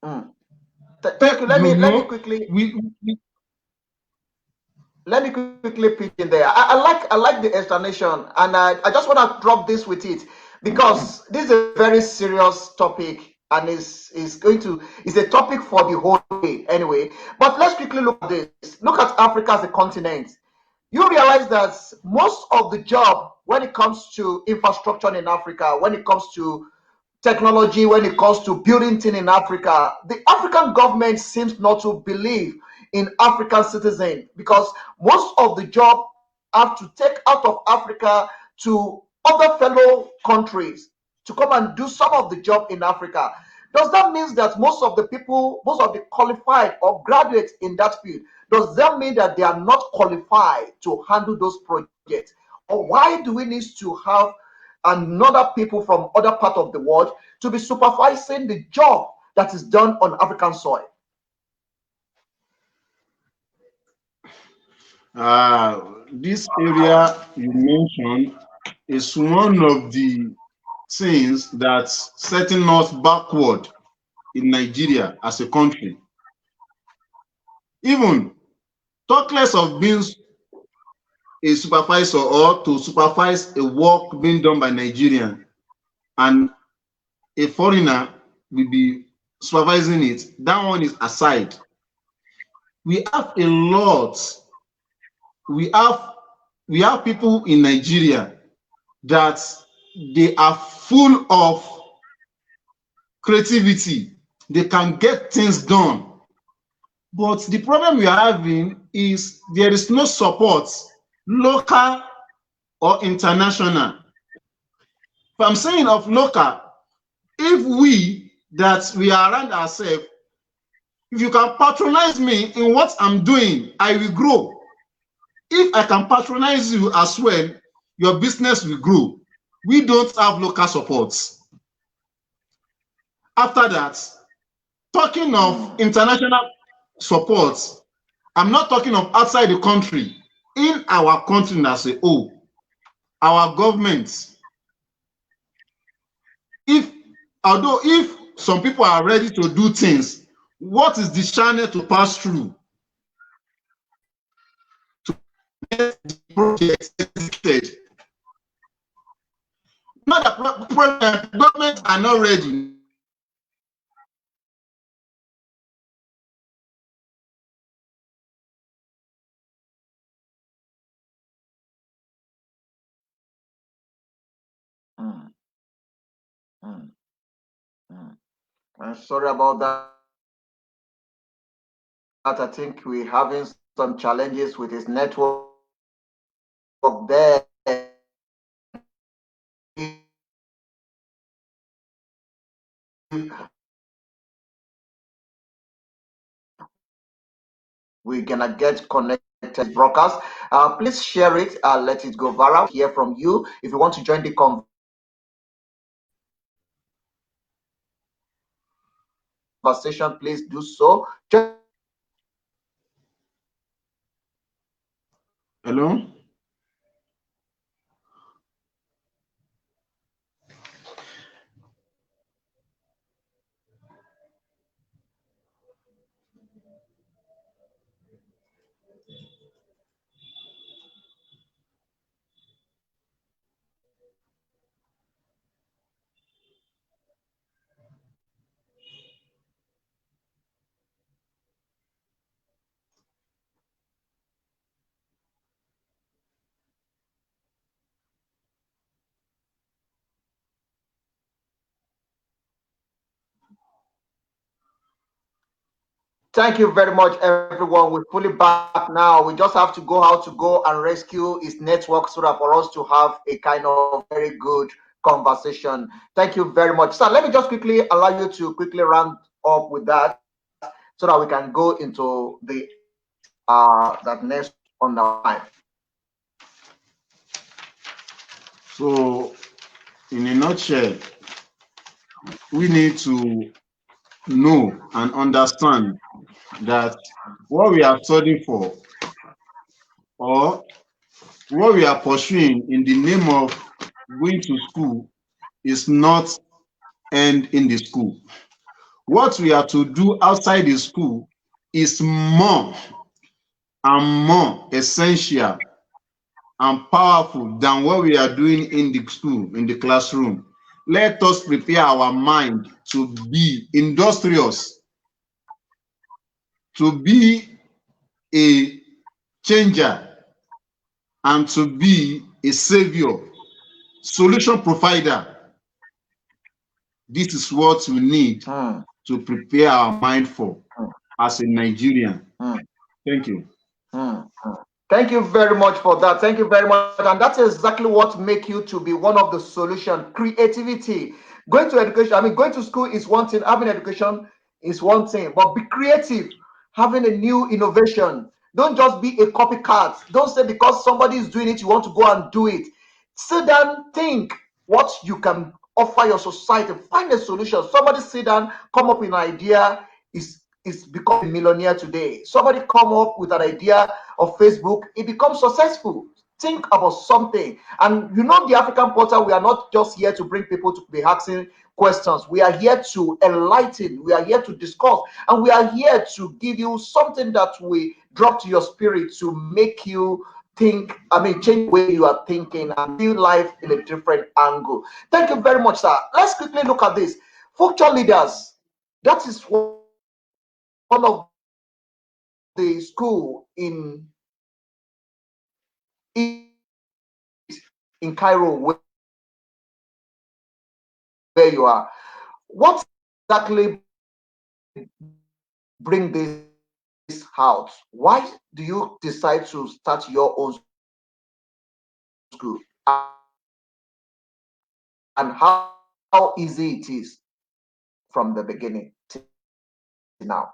Thank you. Let me quickly pitch in there. I like the explanation, and I just want to drop this with it, because this is a very serious topic, and is a topic for the whole day anyway. But let's quickly look at this. Look at Africa as a continent. You realize that most of the job when it comes to infrastructure in Africa, when it comes to technology, when it comes to building things in Africa, the African government seems not to believe in African citizens, because most of the job have to take out of Africa to other fellow countries to come and do some of the job in Africa. Does that mean that most of the people, most of the qualified or graduates in that field, does that mean that they are not qualified to handle those projects? Or why do we need to have another people from other part of the world to be supervising the job that is done on African soil? This area you mentioned is one of the things that's setting us backward in Nigeria as a country. Even talk less of being a supervisor or to supervise a work being done by Nigerian, and a foreigner will be supervising it. That one is aside. We have a lot. We have people in Nigeria that they are full of creativity. They can get things done. But the problem we are having is there is no support, local or international. If I'm saying of local, if we are around ourselves, if you can patronize me in what I'm doing, I will grow. If I can patronize you as well, your business will grow. We don't have local supports. After that, talking of international supports, I'm not talking of outside the country. In our country as a whole, our government, although if some people are ready to do things, What is the channel to pass through to get the project executed? Not that government are not ready. I'm sorry about that. I think we're having some challenges with his network there. We're gonna get connected broadcast. Please share it. Let it go viral. Hear from you. If you want to join the conversation, please do so. Hello? Thank you very much, everyone. We're fully back now. We just have to go how to go and rescue his network so that for us to have a kind of very good conversation. Thank you very much. So let me just quickly allow you to quickly round up with that so that we can go into the that next on the line. So, in a nutshell, we need to know and understand that what we are studying for or what we are pursuing in the name of going to school is not end in the school. What we are to do outside the school is more and more essential and powerful than what we are doing in the school, in the classroom. Let us prepare our mind to be industrious, to be a changer, and to be a savior, solution provider. This is what we need to prepare our mind for as a Nigerian. Thank you. Thank you very much for that. Thank you very much. And that's exactly what makes you to be one of the solution. Creativity. Going to education, I mean, going to school is one thing, having education is one thing, but be creative, having a new innovation. Don't just be a copycat. Don't say because somebody is doing it, you want to go and do it. Sit down, think what you can offer your society. Find a solution. Somebody sit down, come up with an idea, is become a millionaire today. Somebody come up with an idea of Facebook, it becomes successful. Think about something. And you know, the African Portal, we are not just here to bring people to be asking questions. We are here to enlighten, we are here to discuss, and we are here to give you something that we drop to your spirit to make you think, I mean, change the way you are thinking and view life in a different angle. Thank you very much, sir. Let's quickly look at this. Future leaders, that is one of the school in Cairo where you are. What exactly bring this out? Why do you decide to start your own school? And how easy it is from the beginning to now?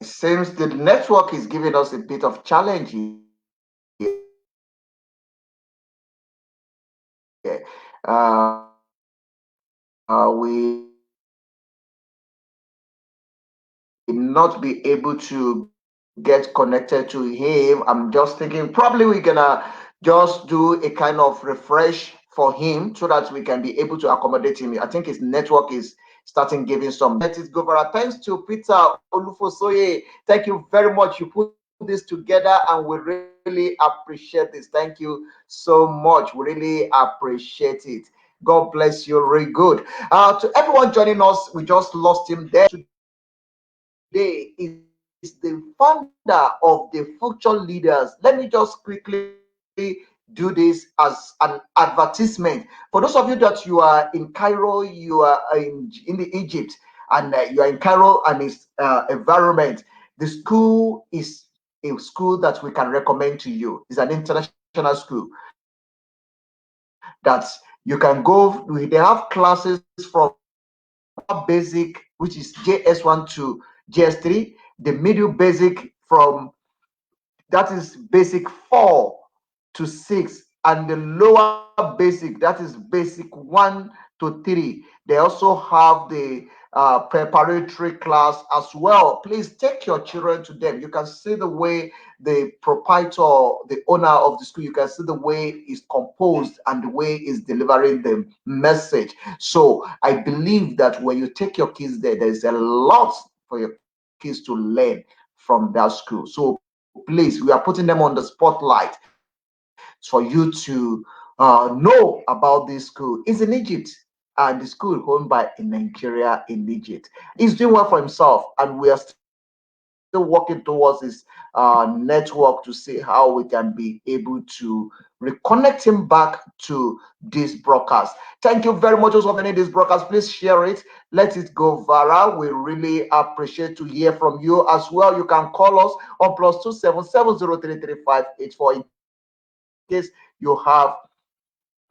seems the network is giving us a bit of challenge here. We not be able to get connected to him. I'm just thinking probably we're gonna just do a kind of refresh for him so that we can be able to accommodate him. I think his network is starting giving some. Let it go, Vera. Thanks to Peter Olufosoye. Thank you very much. You put this together and we really appreciate this. Thank you so much. We really appreciate it. God bless you. Really good. To everyone joining us, we just lost him there. Today is the founder of the Future Leaders. Let me just quickly do this as an advertisement. For those of you that you are in Cairo, you are in the Egypt, and you are in Cairo and its environment, the school is a school that we can recommend to you. It's an international school that you can go. They have classes from basic, which is JS1 to JS3, the middle basic from that is basic 4 to 6, and the lower basic, that is basic 1 to 3. They also have the preparatory class as well. Please take your children to them. You can see the way the proprietor, the owner of the school, you can see the way it's composed and the way it's delivering the message. So I believe that when you take your kids there, there's a lot for your kids to learn from that school. So please, we are putting them on the spotlight for you to know about this school. It's in Egypt, and the school owned by a Nigeria in Egypt. He's doing well for himself, and we are still working towards this network to see how we can be able to reconnect him back to this broadcast. Thank you very much also for this broadcast. Please share it. Let it go viral. We really appreciate to hear from you as well. You can call us on +277033584 in case you have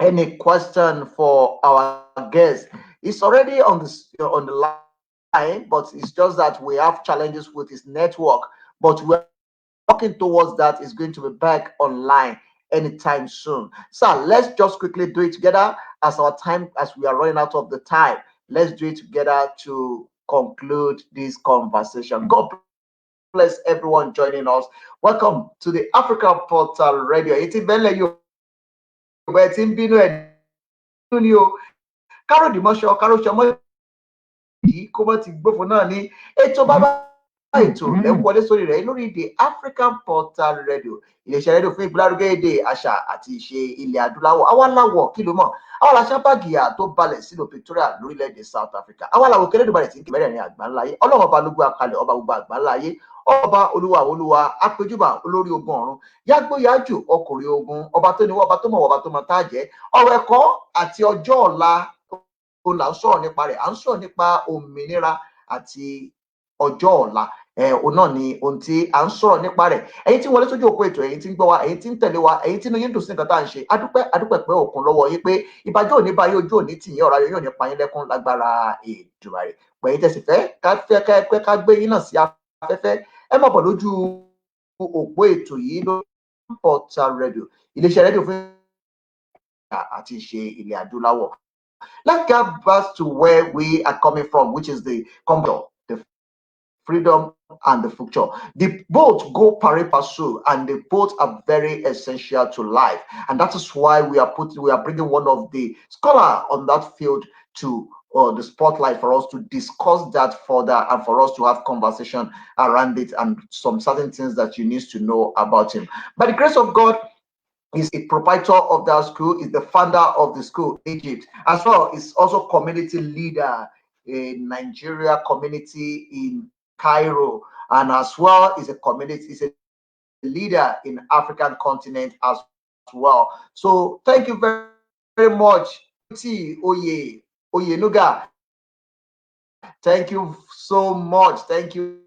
any question for our guest. It's already on the line, but it's just that we have challenges with his network. But we're working towards that. Is going to be back online anytime soon. So let's just quickly do it together as we are running out of the time. Let's do it together to conclude this conversation. God bless everyone joining us. Welcome to the Africa Portal Radio. Caro Dimosho, Caro Chamo, Kobati Gbofo náà ní ètò bàbá ètò lẹ́wọlé sórí rẹ̀ lórí the African Portal Radio, iléeṣẹ́ rédíò fún ìgbélárugẹ èdè àṣà àti ìṣe ilẹ̀ adúláwọ̀. Àwa láwọ̀ kí ló mọ̀, àwa la ṣàbàgìyà tó balẹ̀ sílùú Pretoria lórílẹ̀‐èdè South Africa. Àwa làwọn Kérédùmarè tí ń kí mẹ́rẹ̀ẹ̀rin àgbáńláyé. Ọlọ́run ọba ló gbé akalẹ̀ ọba gbogbo àgbáńláyé. Ọba olúwa apẹjúbà olórí ogun ọ̀run, yágbóyájù ọkùnrin ogun, ọba tó ní ọba tó mọ̀ ọba tó mọ̀ tá a jẹ́. Ọ̀rọ̀ ẹ̀kọ́ àti ọjọ́ ọ̀la òun là ń sọ̀rọ̀ nípa rẹ̀. À ń sọ̀rọ̀ nípa òmìnira àti ọjọ́ ọ̀la. Òun náà ni ohun tí à ń sọ̀rọ̀ nípa rẹ̀. Ẹ̀yin tí wọlé sójú òpó ètò, ẹ̀yin tí ń gbọ́ wa, ẹ̀yin tí ń tẹ̀lé wa, ẹ̀yin tí inú yín dùn sí nǹkan tá à ń ṣe, adúpẹ́ pé òkun lọ́wọ́ yín pé ìbàjẹ́ òní báyìí ojú òní tì yín, ọ̀rọ̀ ayọ̀ yóò ní pa yín lẹ́kún lágbára Èdùmàrè. Pẹ̀yìn tẹ̀sí fẹ́ ká gbé yín náà sí afẹ́fẹ́, ẹ má bọ̀ lójú òpó ètò yìí lórí Portal Radio, iléeṣẹ́ rédíò fún àti ìṣe ilẹ̀ adúláwọ̀. Let's get back to where we are coming from, which is the freedom and the future. The both go pari passu, and the both are very essential to life, and that is why we are bringing one of the scholar on that field to the spotlight for us to discuss that further and for us to have conversation around it and some certain things that you need to know about him. By the grace of God, is a proprietor of that school, is the founder of the school, Egypt, as well is also community leader in Nigeria community in Cairo, and as well is a leader in African continent as well. So thank you very, very much, Oyenuga. Thank you so much. Thank you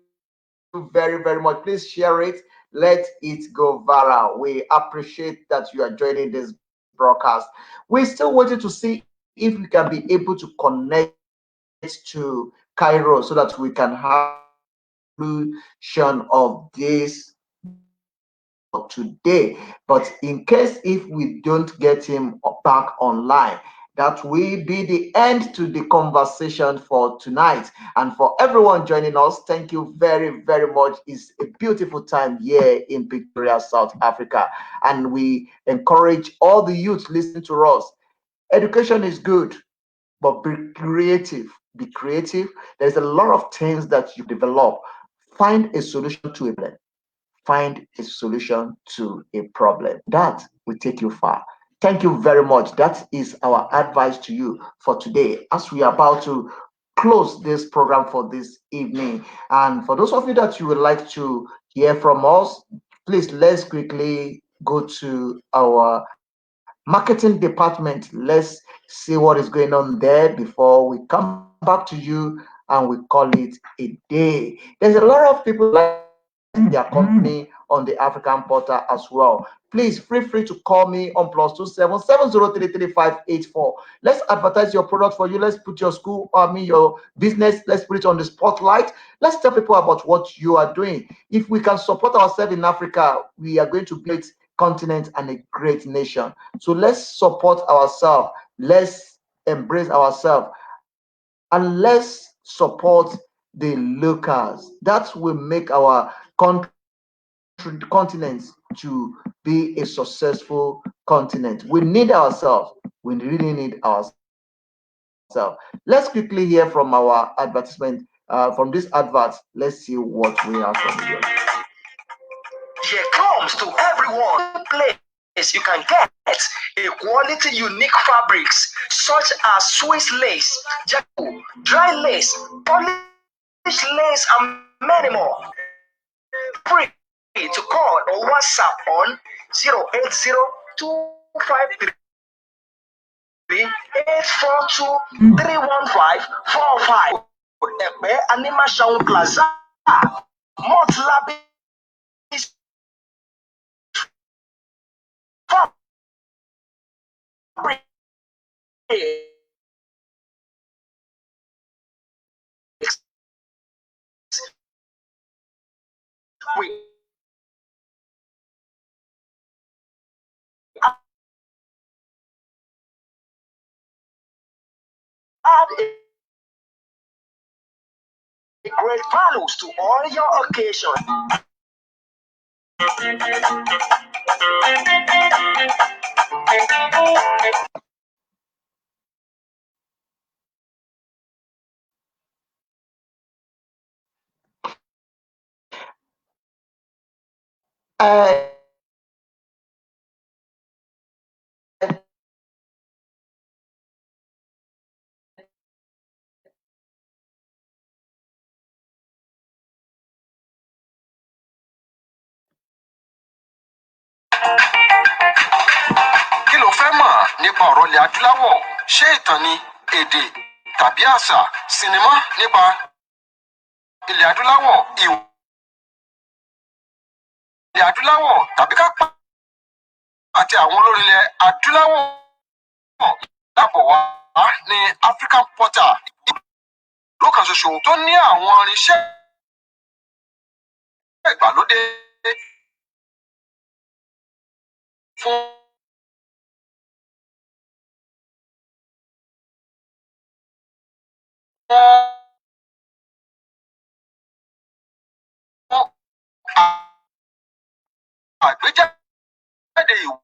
very, very much. Please share it. Let it go viral. We appreciate that you are joining this broadcast. We're still waiting to see if we can be able to connect to Cairo so that we can have conclusion of this today. But in case if we don't get him back online, that will be the end to the conversation for tonight. And for everyone joining us, thank you very, very much. It's a beautiful time here in Pretoria, South Africa. And we encourage all the youth listening to us. Education is good, but be creative. Be creative. There's a lot of things that you develop. Find a solution to a problem. Find a solution to a problem. That will take you far. Thank you very much. That is our advice to you for today as we are about to close this program for this evening. And for those of you that you would like to hear from us, please let's quickly go to our marketing department. Let's see what is going on there before we come back to you and we call it a day. There's a lot of people like their company on the African portal as well. Please feel free to call me on +2770333584. Let's advertise your product for you. Let's put your school, your business, let's put it on the spotlight. Let's tell people about what you are doing. If we can support ourselves in Africa, we are going to build continent and a great nation. So let's support ourselves. Let's embrace ourselves and let's support the locals. That will make our continent to be a successful continent. We need ourselves. We really need ourselves. Let's quickly hear from our advertisement, from this advert. Let's see what we have from here. Here comes to everyone place you can get a quality unique fabrics such as Swiss lace, jaco, dry lace, polished lace, and many more. Free to call or WhatsApp on 080253842 Epe Anima Shaun Plaza, Motlabi we add a great values to all your occasions. Uh, Kí ló fẹ́ mọ̀ nípa ọ̀rọ̀ ilẹ̀ adúláwọ̀? Ṣé ìtàn ni, èdè tàbí àṣà, sinimá nípa ilẹ̀ adúláwọ̀, ilẹ̀ adúláwọ̀ tàbí ká pa àti àwọn olórin ilẹ̀ adúláwọ̀ lápò wá ní African Portal ìlú kan ṣoṣo tó ní àwọn irinṣẹ́ ìgbàlódé fún àgbéjáde ìwé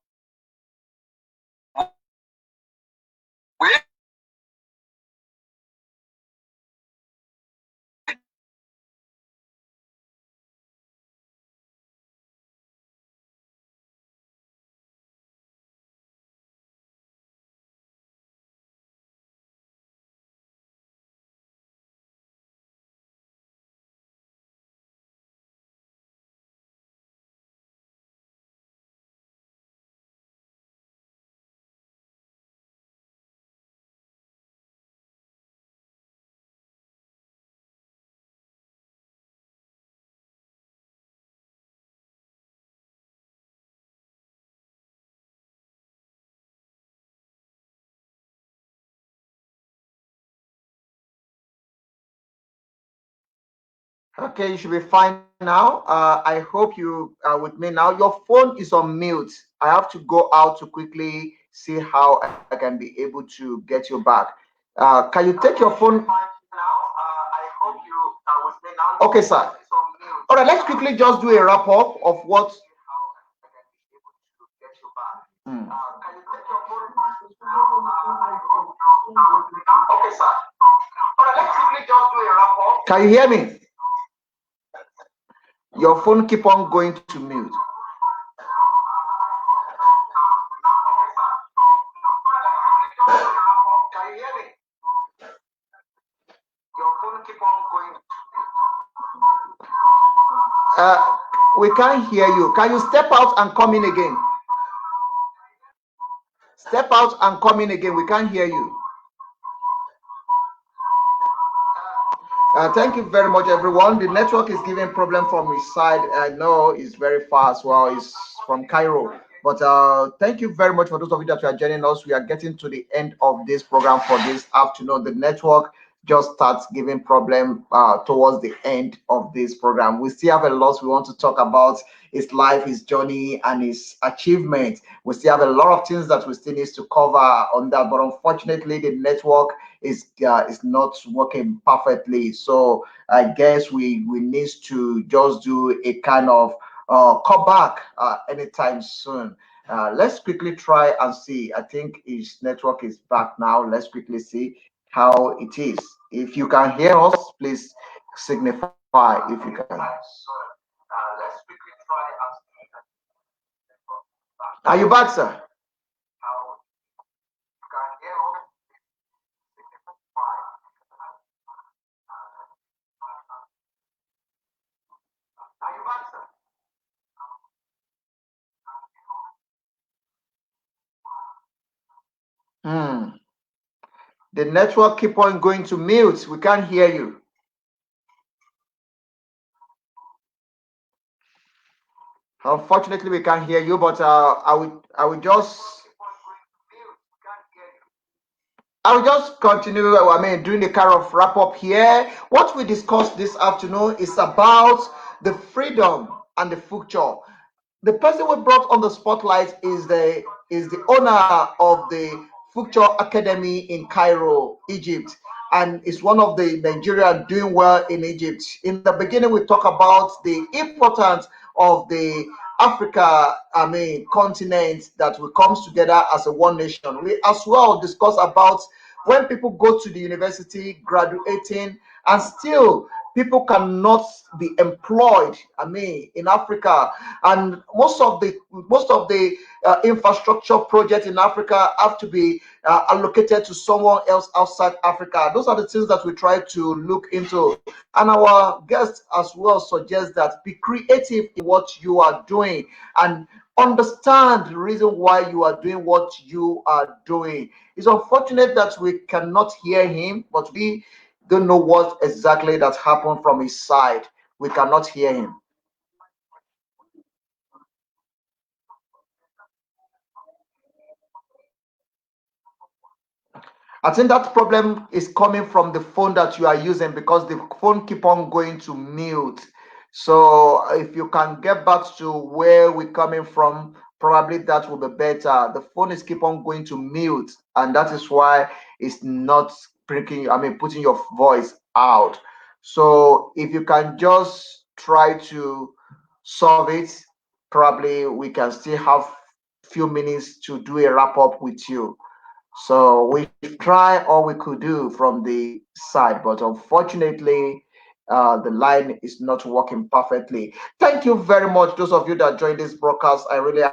Okay, you should be fine now. I hope you are with me now. Your phone is on mute. I have to go out to quickly see how I can be able to get you back. Can you take your phone? Okay, sir. All right, let's quickly just do a wrap up of what. Hmm. Okay, sir. All right, let's quickly just do a wrap up. Can you hear me? Your phone keep on going to mute. Can you hear me? Your phone keep on going to mute. We can't hear you. Can you step out and come in again? Step out and come in again. We can't hear you. Thank you very much, everyone. The network is giving problem from his side. I know it's very far as well. It's from Cairo. But thank you very much for those of you that are joining us. We are getting to the end of this program for this afternoon. The network just starts giving problem towards the end of this program. We still have a lot we want to talk about: his life, his journey, and his achievements. We still have a lot of things that we still need to cover on that. But unfortunately, the network is not working perfectly. So I guess we need to just do a kind of call back anytime soon. Let's quickly try and see. I think his network is back now. Let's quickly see how it is. If you can hear us, please signify if you can. Are you back, sir? Hmm. The network keep on going to mute. We can't hear you. Unfortunately, we can't hear you. But I will just continue. I mean, doing the kind of wrap up here. What we discussed this afternoon is about the freedom and the future. The person we brought on the spotlight is the owner of the Future Academy in Cairo, Egypt, and is one of the Nigerians doing well in Egypt. In the beginning, we talk about the importance of the Africa, continent that we comes together as a one nation. We as well discuss about when people go to the university, graduating, and still people cannot be employed. In Africa, and most of the infrastructure projects in Africa have to be allocated to someone else outside Africa. Those are the things that we try to look into, and our guests as well suggest that be creative in what you are doing and understand the reason why you are doing what you are doing. It's unfortunate that we cannot hear him, but we don't know what exactly that happened from his side. We cannot hear him. I think that problem is coming from the phone that you are using, because the phone keep on going to mute. So if you can get back to where we're coming from, probably that will be better. The phone is keep on going to mute, and that is why it's not breaking. Putting your voice out. So if you can just try to solve it, probably we can still have few minutes to do a wrap up with you. So we try all we could do from the side, but unfortunately, the line is not working perfectly. Thank you very much, those of you that joined this broadcast. I really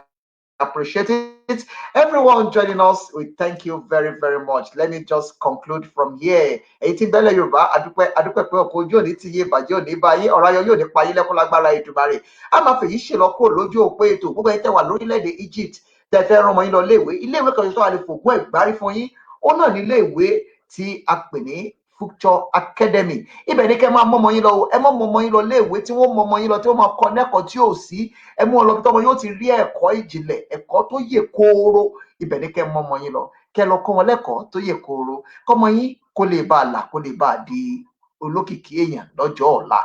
appreciate it. Everyone joining us, we thank you very, very much. Let me just conclude from here. Èyí bẹ́lẹ̀ Yorùbá, adúpẹ́ pé ọkọ̀ ojú òní ti yé bàjẹ́ òní báyé, ọ̀rọ̀ ayọ̀ yóò ní payé lẹ́kún lágbára Èdùmàrè. A máa fèyí ṣèlọ́kọ̀ lójú òpó ètò gbogbo ẹ̀yin tẹ́ wà lórílẹ̀‐èdè Egypt tẹ́ fẹ́ rán ọmọ yín lọ iléèwé kan tó wà lè fògùn ẹ̀gbárí fún yín. Ó náà ní iléèwé tí a pè ní Future Academy. Ibẹ̀ ni kẹ́ máa mọ́mọ yín lọ o. Ẹ mọ́ mọ́mọ yín lọ léèwé tí wọ́n mọ́mọ yín lọ tí wọ́n máa kọ́ lẹ́kọ̀ọ́ tí ò sí. Ẹ mú ọ lọ bí tọ́mọ yóò ti rí ẹ̀kọ́ ìjìnlẹ̀, ẹ̀kọ́ tó yè kooro. Ibẹ̀ ni kẹ́ mọ́mọ yín lọ. Kẹ́ lọ kọ́ wọn lẹ́kọ̀ọ́ tó yè kooro. Kọ́mọ yín kó lè bá a là, kó lè bá a di olókìkí èèyàn lọ́jọ́ ọ̀la.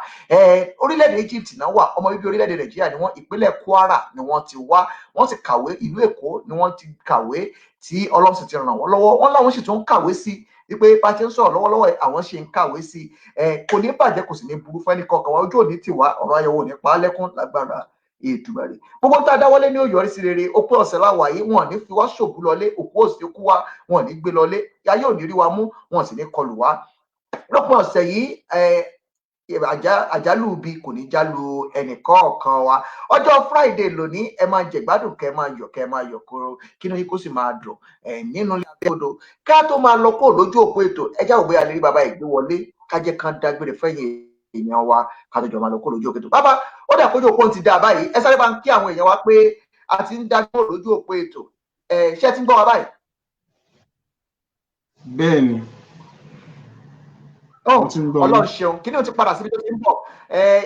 Orílẹ̀-èdè Egypt náà wà, ọmọ bíbí orílẹ̀-èdè Nàìjíríà ni wọ́n, ìpínlẹ̀ Kwara ni wọ́n ti wá, wọ́n ti kàwé, ìlú Èkó ni wọ́n ti kàwé tí Ọlọ́run sì ti ràn wọ́n lọ́wọ́. Wọ́n láwọn sì tún kàwé sí wípé bá ti ń sọ̀rọ̀ lọ́wọ́lọ́wọ́ àwọn ṣe ń kàwé sí. Kò ní bàjẹ́ kò sì ní burú fẹ́ni kankan wa, ojú òní tiwa, ọ̀rọ̀ ayẹwo ní pa á lẹ́kún lágbára Èdùmàrè. Gbogbo tá a dáwọ́lé ní ó yọrí sí rere. Ó pé ọ̀sẹ̀ láwàá yìí, wọn ò ní fi wá ṣòkú lọlé, òkú ò sì kú wa, wọn ò ní gbé lọlé, ayé ò ní rí wa mú, wọn ò sì ní kọlù wá. Lópin ọ̀sẹ̀ yìí, àjálù ibi kò ní jálu ẹnìkọ̀ọ̀kan wa. Ọjọ́ Friday lónìí, ẹ máa jẹ̀gbádùn, kẹ́ máa yọ̀ kóró, kínú yín kó sì máa dùn nínú ilé odò. Ká tó máa lọ kó lójú òpó ètò, ẹ já òbí àlérí bàbá ìgbé wọlé, kájẹ́ kan dágbére fẹ́yìn èèyàn wa, ká tó jọ máa lọ kó lójú òpó ètò. Bàbá, ó dà kójú òpó ti dá báyìí, ẹ sáré bá ń kí àwọn èèyàn wa pé a ti ń dágbó lójú òpó ètò. Ṣé ẹ ti ń gbọ́ wa báyìí? Bẹ́ẹ̀ni. Ọlọ́run ṣeun, kí ni o ti padà síbi tó ti ń bọ̀?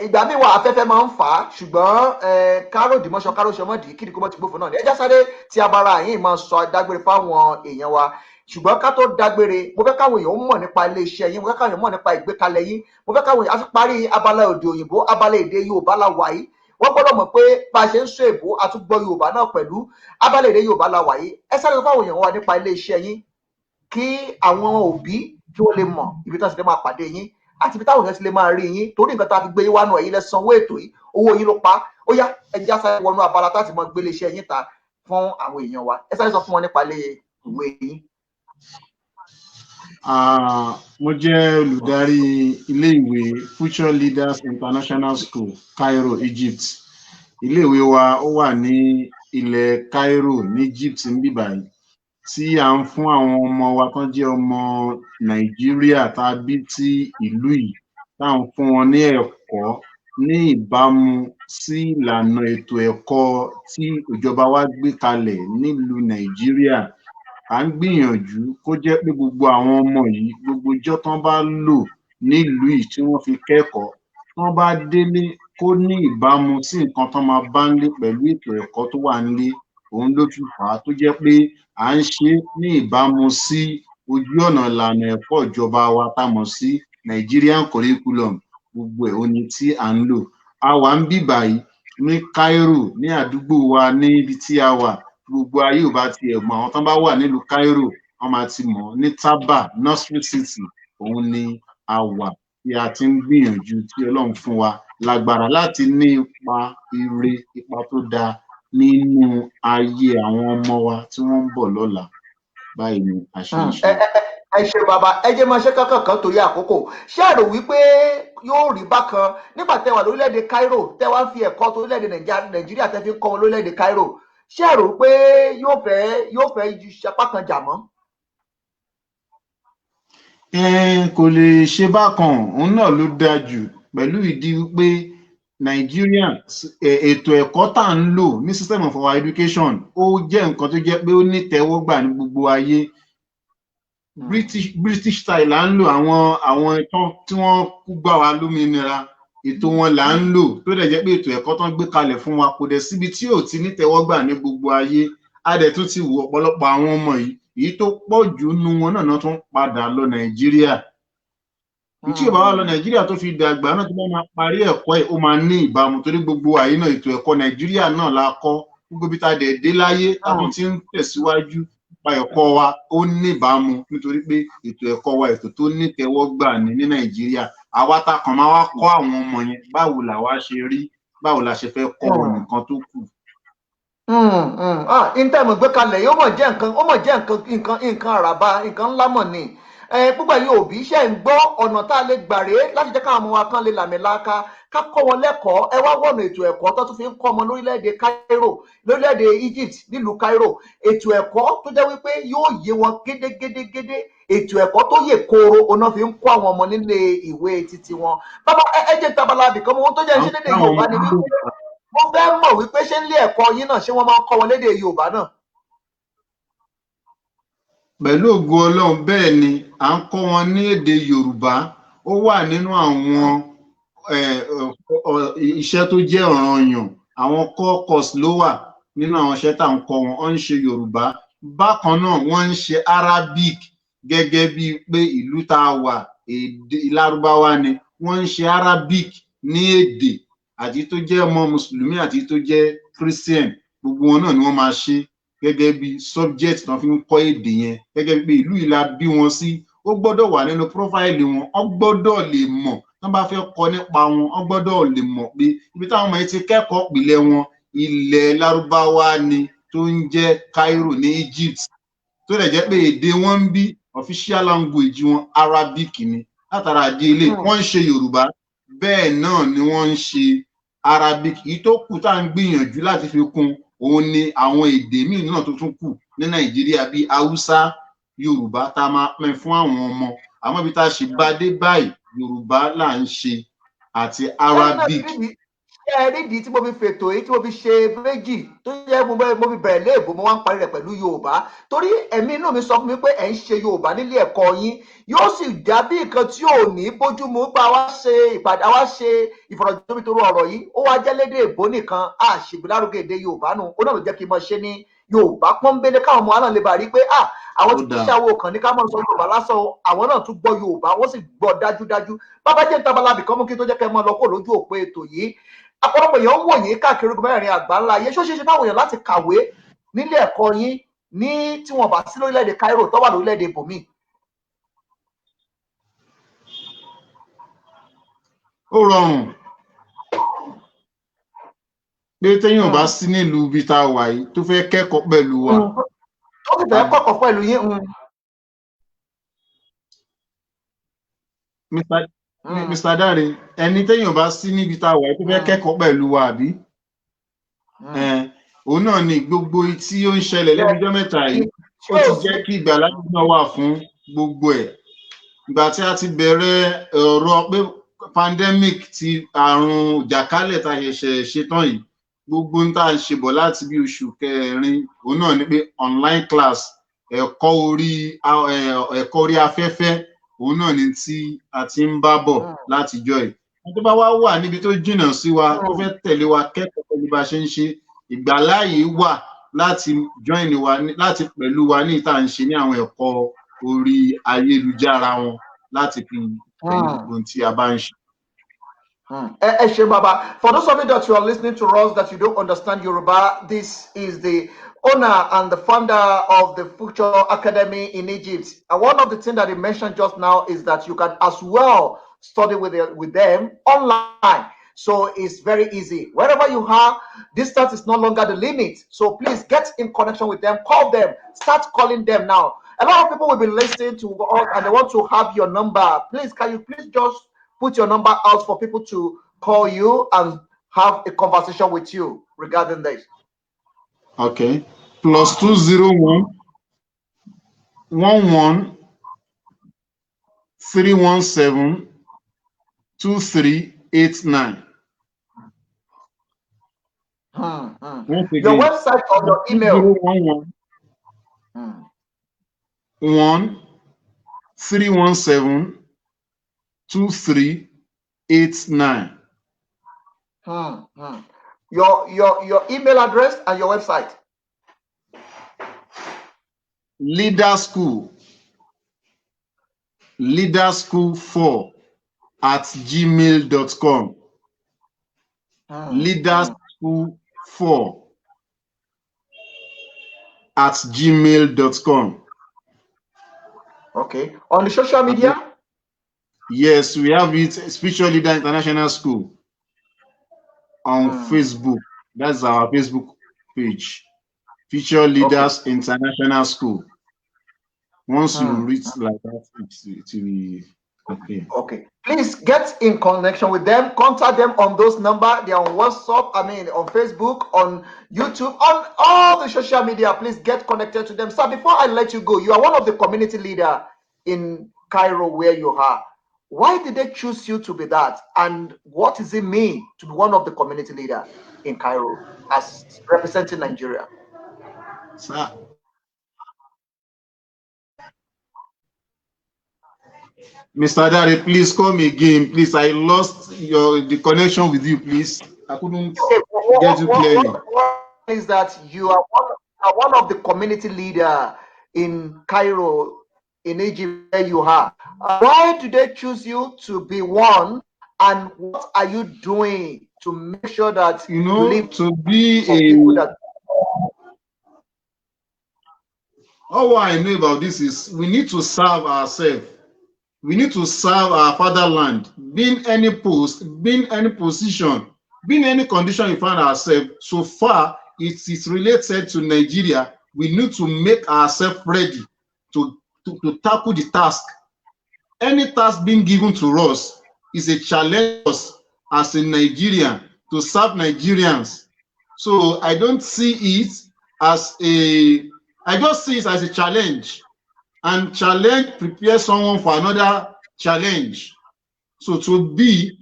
Ìgbà míì wà afẹ́fẹ́ máa ń fà á, ṣùgbọ́n káró dìmọ́ṣọ káró ṣọmọ́dì kí ni kó mọ́ ti gbófin náà ni. Ẹ já sáré tí abara yìí máa sọ dágbére fáwọn èèyàn wa. Ṣùgbọ́n ká tó dágbére, mo fẹ́ káwọn èèyàn mọ̀ nípa iléeṣẹ́ yín, mo fẹ́ káwọn èèyàn mọ̀ nípa ìgbékalẹ̀ yín, mo fẹ́ káwọn èèyàn, a ti parí abala èdè òyìnbó, abala èdè Yorùbá la wà yìí. Wọ́n gbọ́dọ̀ mọ̀ pé bá a ṣe ń sọ èbó, a tún gbọ́ Yorùbá náà pẹ̀lú. Abala èdè Yorùbá la wà yìí. Ẹ sáré sọ fáwọn èèyàn wa nípa iléeṣẹ́ yín kí àwọn òbí kí wọ́n lè mọ̀ ibi tí wọ́n ti lè máa pàdé yín àti ibi táwọn èèyàn ti lè máa rí yín, torí nǹkan tá a fi gbé yín wá nù ẹ̀yin lẹ sanwó ètò yìí, owó yín ló pa. Ó yá, ẹ já sáré wọnú abala tá a ti mọ gbé iléeṣẹ́ yín ta fún àwọn èèyàn wa. Ẹ sáré sọ fún wọn nípa ìwé yín. Mo jẹ́ olùdarí ilé-ìwé Future Leaders International School, Cairo, Egypt. Ilé-ìwé wa ó wà ní ilẹ̀ Cairo ní Egypt níbí báyìí, tí à ń fún àwọn ọmọ wa tán jẹ́ ọmọ Nàìjíríà tàbí tí ìlú yìí, tá à ń fún wọn ní ẹ̀kọ́ ní ìbámu sí ìlànà ètò ẹ̀kọ́ tí ìjọba wa gbé kalẹ̀ nílùú Nàìjíríà. À ń gbìyànjú kó jẹ́ pé gbogbo àwọn ọmọ yìí, gbogbo ọjọ́ tán bá lò nílùú yìí tí wọ́n fi kẹ́kọ̀ọ́, tán bá délé kó ní ìbámu sí nǹkan tán máa bá nílé pẹ̀lú ètò ẹ̀kọ́ tó wà nílé. Òun ló fi fà á tó jẹ́ pé à ń ṣe ní ìbámu sí ojú ọ̀nà ìlànà ẹ̀kọ́ ìjọba wa tá mọ̀ sí Nigerian curriculum. Gbogbo ẹ̀ òní tí à ń lò. A wà ń bí báyìí ní Cairo, ní àdúgbò wa níbi tí a wà. Gbogbo ayé ò bá tiẹ̀ mọ̀, àwọn tán bá wà nílùú Cairo wọ́n máa ti mọ̀. Ní Taba, Nursery City, òun ni a wà tí a ti ń gbìyànjú tí Ọlọ́run fún wa lágbára láti ní ipa ire, ipa tó dáa nínú ayé àwọn ọmọ wa tí wọ́n ń bọ̀ lọ́la. Báyìí ni a ṣe ń ṣe. Ẹ ṣe bàbá, ẹ jẹ́ máa ṣe kankan torí àkókò. Ṣé ẹ rò wípé yóò rí bákan nígbà tẹ́ wà lórílẹ̀-èdè Cairo, tẹ́ wá ń fi ẹ̀kọ́ tó lórílẹ̀-èdè Nàìjíríà tẹ́ fi ń kọ́ wọn lórílẹ̀-èdè Cairo? Ṣé ẹ rò pé yóò fẹ́ ṣapá kan jà mọ́? Kò lè ṣe bákan, òun náà ló dáa jù, pẹ̀lú ìdí wípé Nigeria ètò ẹ̀kọ́ tá ń lò ní system of our education ó jẹ́ nǹkan tó jẹ́ pé ó ní tẹ́wọ́gbà ní gbogbo ayé. British style là ń lò, àwọn tí wọ́n kú gbà wá lómìnira, ètò wọn là ń lò, tó dẹ̀ jẹ́ pé ètò ẹ̀kọ́ tán gbé kalẹ̀ fún wa kò dẹ̀ síbi tí ò ti ní tẹ́wọ́gbà ní gbogbo ayé. A dẹ̀ tún ti wo ọ̀pọ̀lọpọ̀ àwọn ọmọ yìí, èyí tó pọ̀ jù nínú wọn náà tún padà lọ Nàìjíríà. Tí ò bá wá lọ Nàìjíríà tó fi dàgbà náà tó bá máa parí ẹ̀kọ́ ẹ̀, ó máa ní ìbámu, torí gbogbo àyè náà ètò ẹ̀kọ́ Nàìjíríà náà la kọ́. Gbogbo bí ta dẹ̀ dé láyé táwọn ti ń tẹ̀síwájú nípa ẹ̀kọ́ wa ó ní ìbámu, nítorí pé ètò ẹ̀kọ́ wa ètò tó ní tẹ́wọ́gbà ní Nàìjíríà. Àwa ta kàn máa wá kọ́ àwọn ọmọ yẹn, báwo làwa ṣe rí, báwo la ṣe fẹ́ kọ́ wọn nǹkan tó kù. Int'L gbé kalẹ̀ yóò mọ̀ jẹ́ nǹkan àràbà, nǹkan ńlá mọ̀ ni. Púpọ̀ yìí òbí iṣẹ́ ń gbọ́ ọ̀nà tá a lè gbà rèé láti jẹ́ káwọn ọmọ wa kan lè làmìlaka, ká kọ́ wọn lẹ́kọ̀ọ́. Ẹ wá wọ̀nà ètò ẹ̀kọ́ tó tún fi ń kọ́ ọmọ lórílẹ̀-èdè Cairo, lórílẹ̀-èdè Egypt, nílùú Cairo. Ètò ẹ̀kọ́ tó jẹ́ wípé yóò yé wọn gédégédégédé. Ètò ẹ̀kọ́ tó yè kooro ọ̀nà fi ń kọ́ àwọn ọmọ nílé ìwé títí wọn. Bàbá ẹ jẹ́ tabala bìkan mọ́ ohun tó jẹ́ iṣẹ́ lédè Yorùbá ni wípé wọ́n fẹ́ mọ̀ wípé ṣé nílé ẹ̀kọ́ yín náà ṣé wọ́n máa ń kọ́ wọn lédè Yorùbá náà? Pẹ̀lú ògo Ọlọ́run, bẹ́ẹ̀ ni à ń kọ́ wọn ní èdè Yorùbá. Ó wà nínú àwọn iṣẹ́ tó jẹ́ ọ̀ranyàn. Àwọn core course ló wà nínú àwọn iṣẹ́ tá à ń kọ́ wọn. Wọ́n ń ṣe Yorùbá. Bákan náà wọ́n ń ṣe Arabic, gẹ́gẹ́ bíi pé ìlú tá a wà èdè Lárúbáwá ni, wọ́n ń ṣe Arabic ní èdè, àti tó jẹ́ ọmọ Mùsùlùmí àti tó jẹ́ Christian, gbogbo wọn náà ni wọ́n máa ṣe gẹ́gẹ́ bí subject tán fi ń kọ́ èdè yẹn, gẹ́gẹ́ bí ìlú ìlà bí wọn sí, ó gbọ́dọ̀ wà nínú profile wọn, wọ́n gbọ́dọ̀ lè mọ̀ tán bá fẹ́ kọ́ nípa wọn, wọ́n gbọ́dọ̀ lè mọ̀ pé ibi táwọn ọmọ yìí ti kẹ́kọ̀ọ́ ìpìlẹ̀ wọn ilẹ̀ Lárúbáwá ni tó ń jẹ́ Cairo ní Egypt, tó lè jẹ́ pé èdè wọn ń bí official language wọn Arabic ni. Látara àdé ilé wọ́n ń ṣe Yorùbá, bẹ́ẹ̀ náà ni wọ́n ń ṣe Arabic. Èyí tó kù tá à ń gbìyànjú láti fi kún òun ni àwọn èdè míì náà tó tún kù ní Nàìjíríà bíi Haúsá, Yorùbá tá a máa pín fún àwọn ọmọ, àmọ́ bí tá a ṣe bá dé báyìí Yorùbá là ń ṣe àti Arabic. Nídìí tí mo fi fètò èyí tí mo fi ṣe méjì tó yẹ mo fi bẹ̀rẹ̀ léèbó mo wá ń parí rẹ̀ pẹ̀lú Yorùbá, torí ẹ̀mí inú mi sọ fún mi pé ẹ̀ ń ṣe Yorùbá nílé ẹ̀kọ́ yín, yóò sì dàbí nǹkan tí ò ní bójúmu pa wá ṣe ìpàdé, àwa ṣe ìfọ̀rọ̀jomitoro ọ̀rọ̀ yìí, ó wá jẹ́ lédè èbó nìkan, àṣìgbélárugẹ èdè Yorùbá nù, ó náà ló jẹ́ kí n mọ̀ ṣe ní Yorùbá pọ́nbélé káwọn ọmọ náà lè bá rí pé àwọn tí kì í ṣàwọ̀ kan ní ká mọ̀ sọ Yorùbá lásán, àwọn náà tún gbọ́ Yorùbá, wọ́n sì gbọ́ dájúdájú. Bàbá jẹ́ ntabalabì kan mú kí tó jẹ́ kẹ́ mọ́ lọ kó lójú òpó ètò yìí. Ọ̀pọ̀lọpọ̀ èèyàn ń wò yín káàkiri ogun mẹ́rin àgbáńlá ayé, ṣó ṣeéṣe fáwọn èèyàn láti kàwé nílé ẹ̀kọ́ yín ní tí wọ́n bá sí lórílẹ̀-èdè Cairo tó wà lórílẹ̀-èdè ibòmíì? Ó rọrùn pé téèyàn bá sí nílùú ibi tá a wà yìí tó fẹ́ kẹ́kọ̀ọ́ pẹ̀lú wa. Ó sì fẹ́ kọ́kọ́ pẹ̀lú yín. Mr. Dare, ẹni téèyàn bá sí níbi tá a wà yìí tó fẹ́ kẹ́kọ̀ọ́ pẹ̀lú wa àbí? Òun náà ni gbogbo tí ó ń ṣẹlẹ̀ lẹ́nu ọjọ́ mẹ́ta yìí, ó ti jẹ́ kí ìgbàláyè náà wà fún gbogbo ẹ̀. Ìgbà tí a ti bẹ̀rẹ̀ ọ̀rọ̀ pé pandemic ti àrùn jàkálẹ̀ tá a ṣẹ̀ṣẹ̀ ṣetán yìí, gbogbo ń tá a ṣe bọ̀ láti bí oṣù kẹrin, òun náà ni pé online class, ẹ̀kọ́ orí afẹ́fẹ́, òun náà ni tí a ti ń bá bọ̀ látijọ́ yìí. Wọ́n tó bá wá wà níbi tó jìnnà sí wa, tó fẹ́ tẹ̀lé wa kẹ́kọ̀ọ́ pẹ̀lú bá ṣe ń ṣe, ìgbàláyè wà láti join wa, láti pẹ̀lú wa ní ìta ń ṣe ní àwọn ẹ̀kọ́ orí ayélujára wọn láti fi ohun tí a bá ń ṣe. Baba, for those of you that you are listening to us that you don't understand Yoruba, this is the owner and the founder of the Future Academy in Egypt. And one of the things that he mentioned just now is that you can as well study with them online. So it's very easy. Wherever you are, distance is no longer the limit. So please get in connection with them, call them, start calling them now. A lot of people will be listening to us and they want to have your number. Please, can you please just put your number out for people to call you and have a conversation with you regarding this? Okay. +201 11 317 2389. Your website or your email? 1 317 2389. Your email address and your website? leaderschool4@gmail.com. leaderschool4@gmail.com. Okay. On the social media? Yes, we have it, Spiritual Leader International School on Facebook. That's our Facebook page. Future Leaders International School. Once you reach like that, it will be okay. Okay. Please get in connection with them. Contact them on those numbers. They're on WhatsApp, on Facebook, on YouTube, on all the social media. Please get connected to them. Sir, before I let you go, you are one of the community leaders in Cairo where you are. Why did they choose you to be that? And what does it mean to be one of the community leaders in Cairo as representing Nigeria? Sir, Mr. Dare, please call me again. Please, I lost the connection with you, please. I couldn't get you clearly. What is that you are one of the community leaders in Cairo in Egypt where you are. Why do they choose you to be one? And what are you doing to make sure that You know, live to be for people that? All what I know about this is we need to serve ourselves. We need to serve our fatherland. Being any post, being any position, being any condition we find ourselves, so far it is related to Nigeria. We need to make ourselves ready to tackle the task. Any task being given to us is a challenge for us as a Nigerian to serve Nigerians. So I don't see it as I just see it as a challenge. And challenge prepares someone for another challenge. So to be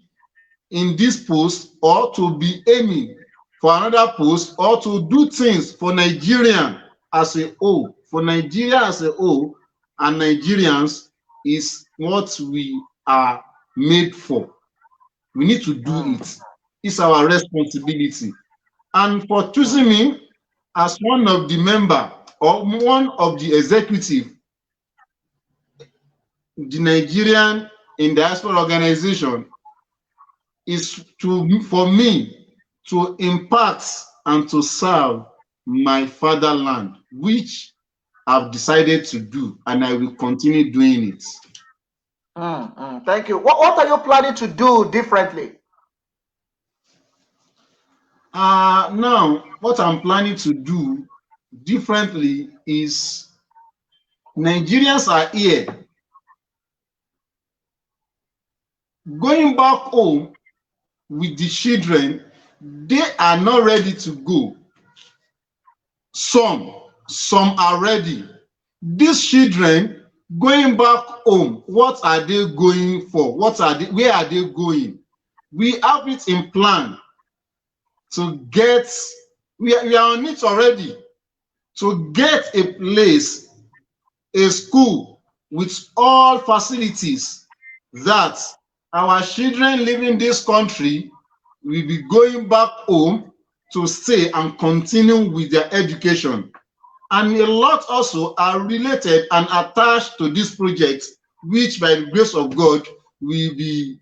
in this post or to be aiming for another post or to do things for Nigerian as a whole, for Nigeria as a whole and Nigerians is what we are made for. We need to do it. It's our responsibility. And for choosing me as one of the member or one of the executive, the Nigerian in diaspora organization is for me to impact and to serve my fatherland, which I've decided to do, and I will continue doing it. Thank you. What are you planning to do differently? Now, what I'm planning to do differently is Nigerians are here. Going back home with the children, they are not ready to go. Some are ready. These children going back home, what are they going for? Where are they going? We have it in plan to get, we are on it already, to get a place, a school with all facilities that our children living this country will be going back home to stay and continue with their education. And a lot also are related and attached to this project, which by the grace of God will be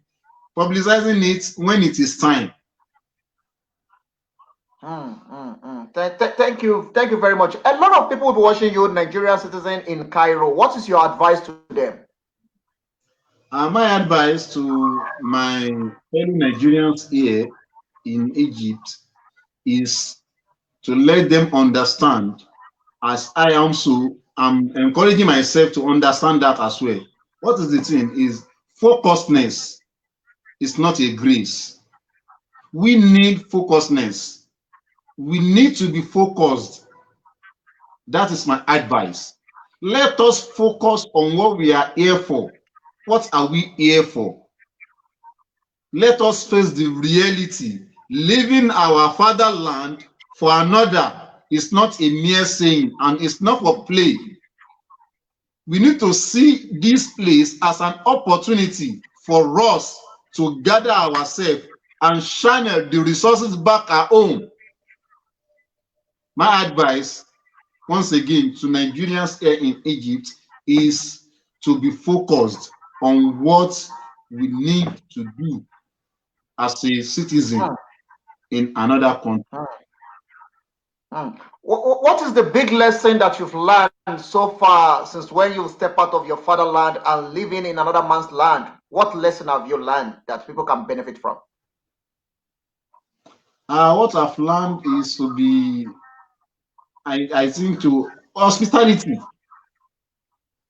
publicizing it when it is time. Thank you very much. A lot of people will be watching you, Nigerian citizen in Cairo. What is your advice to them? My advice to my fellow Nigerians here in Egypt is to let them understand, as I am so, I'm encouraging myself to understand that as well. What is the thing is focusedness is not a grace. We need focusedness. We need to be focused. That is my advice. Let us focus on what we are here for. What are we here for? Let us face the reality. Leaving our fatherland for another is not a mere saying, and it's not for play. We need to see this place as an opportunity for us to gather ourselves and channel the resources back at home. My advice, once again, to Nigerians here in Egypt is to be focused on what we need to do as a citizen in another country. What is the big lesson that you've learned so far since when you step out of your fatherland and living in another man's land? What lesson have you learned that people can benefit from? What I've learned is to be, I think, to hospitality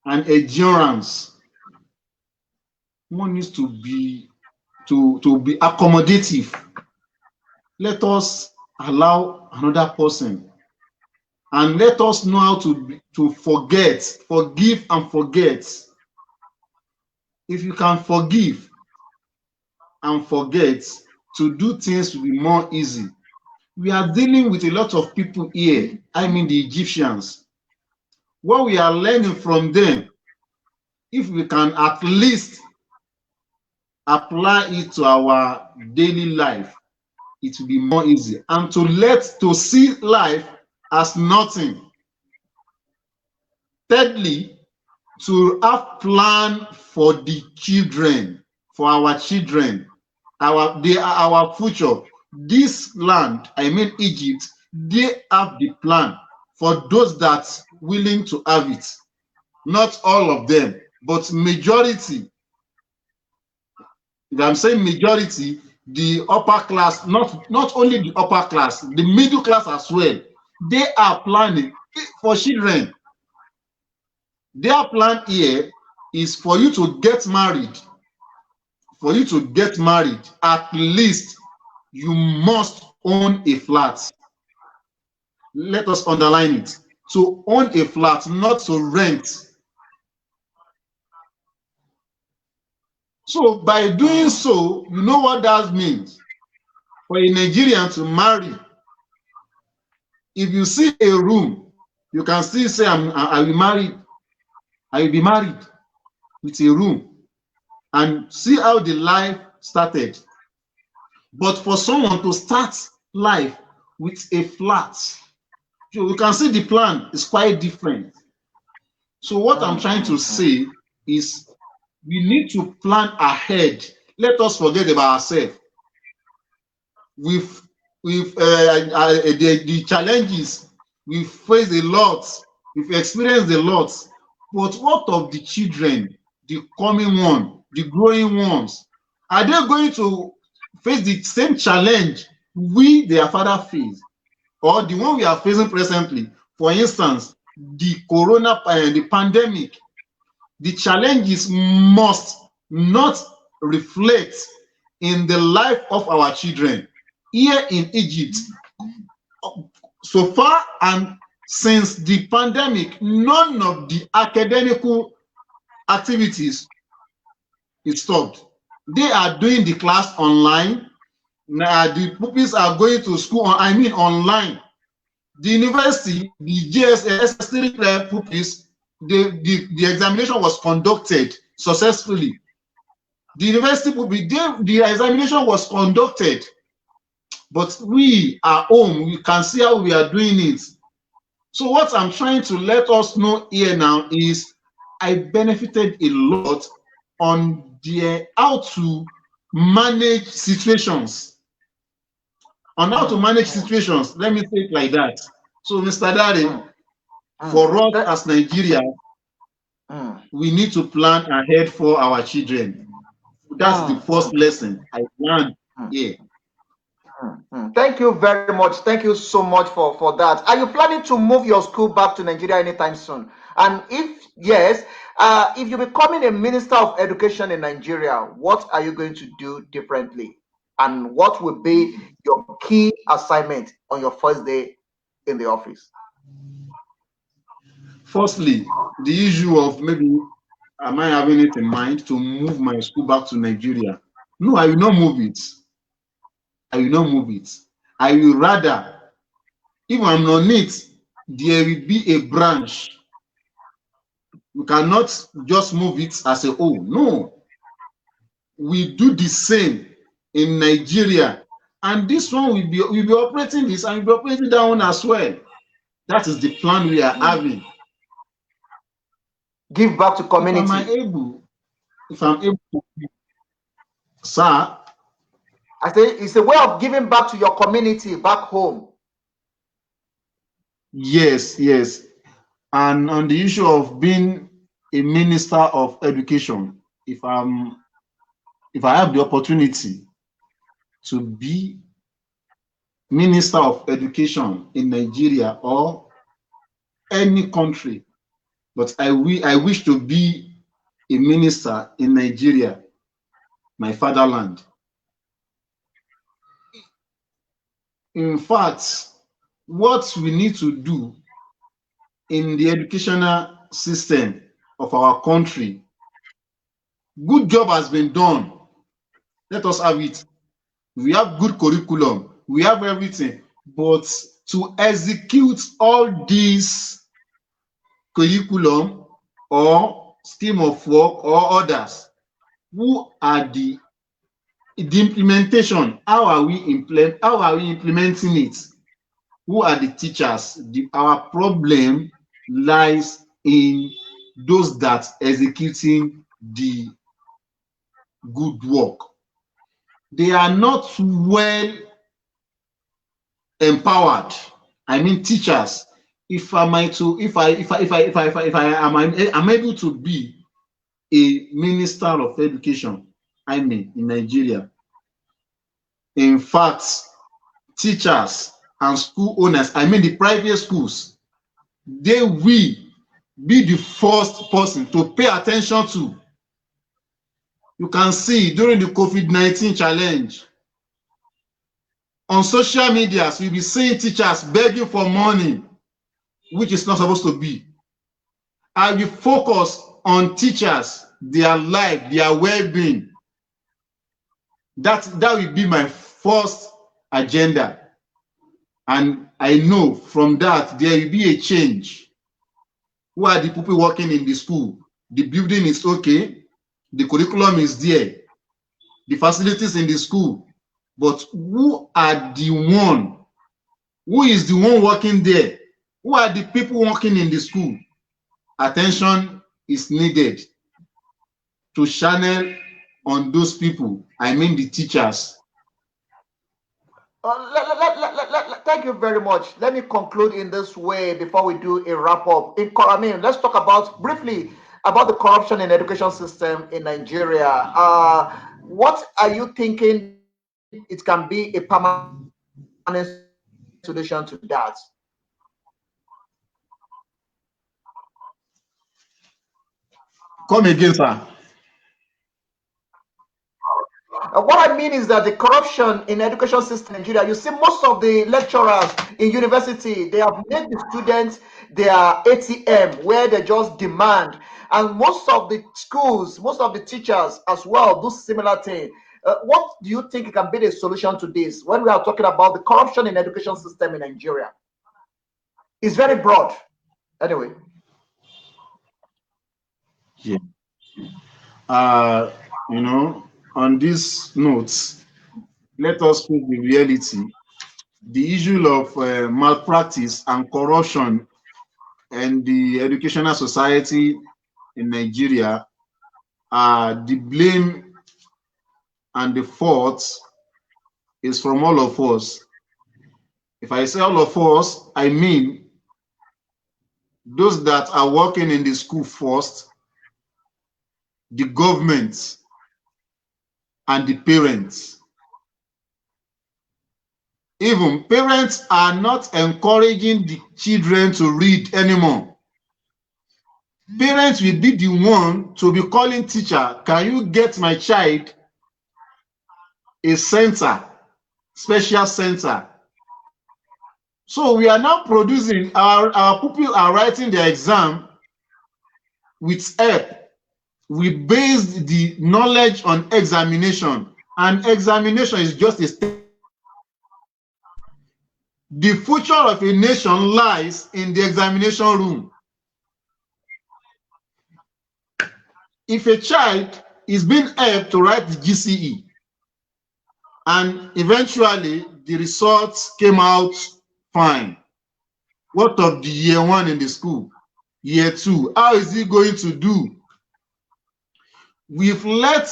and endurance. One needs to be accommodative. Let us allow another person, and let us know how to forgive and forget. If you can forgive and forget, to do things will be more easy. We are dealing with a lot of people here, I mean the Egyptians. What we are learning from them, if we can at least apply it to our daily life, it will be more easy. And to see life as nothing. Thirdly, to have plan for the children, for our children. They are our future. This land, I mean Egypt, they have the plan for those that willing to have it. Not all of them, but majority. If I'm saying majority, the upper class, not only the upper class, the middle class as well, they are planning for children. Their plan here is for you to get married. For you to get married, at least you must own a flat. Let us underline it. To own a flat, not to rent. So by doing so, you know what that means. For a Nigerian to marry, if you see a room, you can still say, I will marry. I will be married with a room, and see how the life started. But for someone to start life with a flat, you can see the plan is quite different. So what I'm trying to say is we need to plan ahead. Let us forget about ourselves. With the challenges, we've faced a lot, we've experienced a lot. But what of the children, the coming one, the growing ones? Are they going to face the same challenge we, their father, face? Or the one we are facing presently? For instance, the corona, the pandemic, the challenges must not reflect in the life of our children. Here in Egypt, so far and since the pandemic, none of the academical activities is stopped. They are doing the class online. The pupils are going to school, online. The university, the SS3 pupils, the examination was conducted successfully. The university pupils, the examination was conducted. But we are home, we can see how we are doing it. So what I'm trying to let us know here now is I benefited a lot on how to manage situations. On how to manage situations, let me say it like that. So Mr. Dari, for us as Nigeria, we need to plan ahead for our children. That's the first lesson I learned here. Thank you very much. Thank you so much for that. Are you planning to move your school back to Nigeria anytime soon? And if yes, if you're becoming a Minister of Education in Nigeria, what are you going to do differently? And what will be your key assignment on your first day in the office? Firstly, the issue of maybe, am I having it in mind to move my school back to Nigeria? No, I will not move it. I will not move it. I will rather, if I'm on it, there will be a branch. We cannot just move it as a whole. No. We do the same in Nigeria. And this one will be operating this and will be operating that one as well. That is the plan we are having. Give back to community. If I'm able to, sir. I say it's a way of giving back to your community back home. Yes, yes. And on the issue of being a Minister of Education, if I have the opportunity to be Minister of Education in Nigeria or any country, but I wish to be a minister in Nigeria, my fatherland. In fact, what we need to do in the educational system of our country, good job has been done. Let us have it. We have good curriculum, we have everything, but to execute all these curriculum or scheme of work or others, who are the implementation? How are we implementing it? Who are the teachers? Our problem lies in those that executing the good work. They are not well empowered. I mean, teachers. If am able to be a minister of education, I mean, in Nigeria, in fact, teachers and school owners, I mean the private schools, they will be the first person to pay attention to. You can see during the COVID-19 challenge, on social media, you'll be seeing teachers begging for money, which is not supposed to be. I will focus on teachers, their life, their well-being. That will be my first agenda. And I know from that there will be a change. Who are the people working in the school? The building is okay, the curriculum is there, the facilities in the school, but who is the one working there? Who are the people working in the school? Attention is needed to channel on those people. I mean the teachers. Thank you very much. Let me conclude in this way before we do a wrap up. Let's talk about briefly about the corruption in the education system in Nigeria. What are you thinking it can be a permanent solution to that? Come again, sir. What I mean is that the corruption in the education system in Nigeria, you see most of the lecturers in university, they have made the students their ATM where they just demand. And most of the schools, most of the teachers as well do similar thing. What do you think can be the solution to this when we are talking about the corruption in the education system in Nigeria? It's very broad. Anyway. Yeah. You know, on these notes, let us face the reality. The issue of malpractice and corruption and the educational society in Nigeria, the blame and the fault is from all of us. If I say all of us, I mean those that are working in the school first, the government, and the parents. Even parents are not encouraging the children to read anymore. Parents will be the one to be calling teacher, can you get my child a center, special center? So we are now producing, our pupils are writing their exam with help. We based the knowledge on examination, and examination is just a step. The future of a nation lies in the examination room. If a child is being helped to write the GCE, and eventually the results came out fine, what of the year one in the school? Year two, how is he going to do? We've let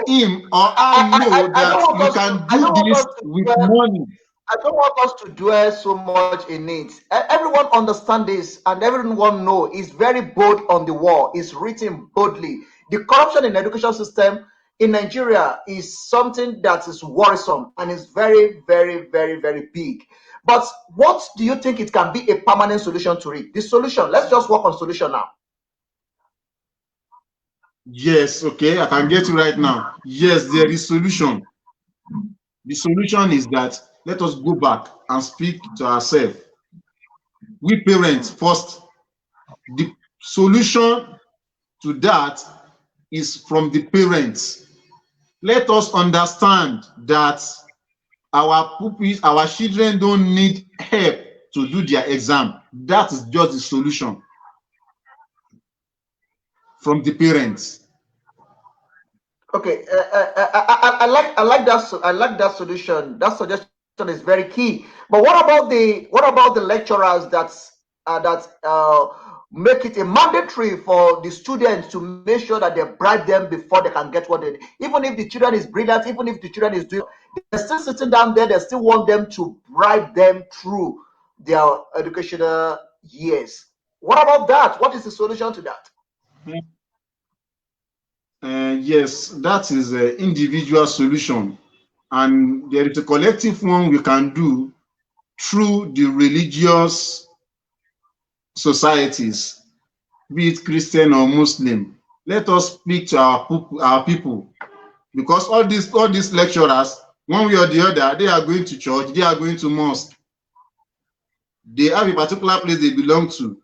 him or her know that you can do this with money. I don't want us to dwell so much in it. Everyone understand this, and everyone know it's very bold on the wall. It's written boldly. The corruption in the education system in Nigeria is something that is worrisome and is very, very, very, very big. But what do you think it can be a permanent solution to it? The solution, let's just work on solution now. Yes, okay, I can get you right now. Yes, there is solution. The solution is that let us go back and speak to ourselves. We parents first. The solution to that is from the parents. Let us understand that our pupils, our children don't need help to do their exam. That is just the solution from the parents. Okay, I like that. I like that solution. That suggestion is very key. But what about the lecturers that make it a mandatory for the students to make sure that they bribe them before they can get what they need. Even if the children is brilliant, even if the children is doing, they're still sitting down there, they still want them to bribe them through their educational years. What about that? What is the solution to that? Yes, that is an individual solution, and there is a collective one we can do through the religious societies, be it Christian or Muslim. Let us speak to our people, because all these lecturers, one way or the other, they are going to church, they are going to mosque, they have a particular place they belong to.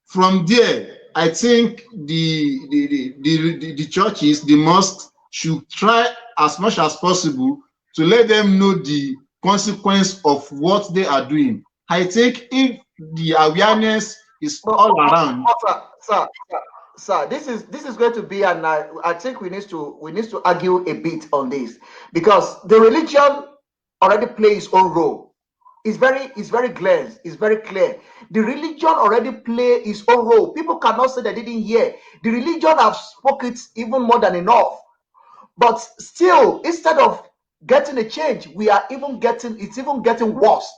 From there, I think the churches, the mosques should try as much as possible to let them know the consequence of what they are doing. I think if the awareness is all around. Sir, this is going to be, and I think we need to argue a bit on this, because the religion already plays its own role. It's very clear. It's very clear. The religion already play its own role. People cannot say they didn't hear. The religion have spoke it even more than enough. But still, instead of getting a change, it's even getting worse.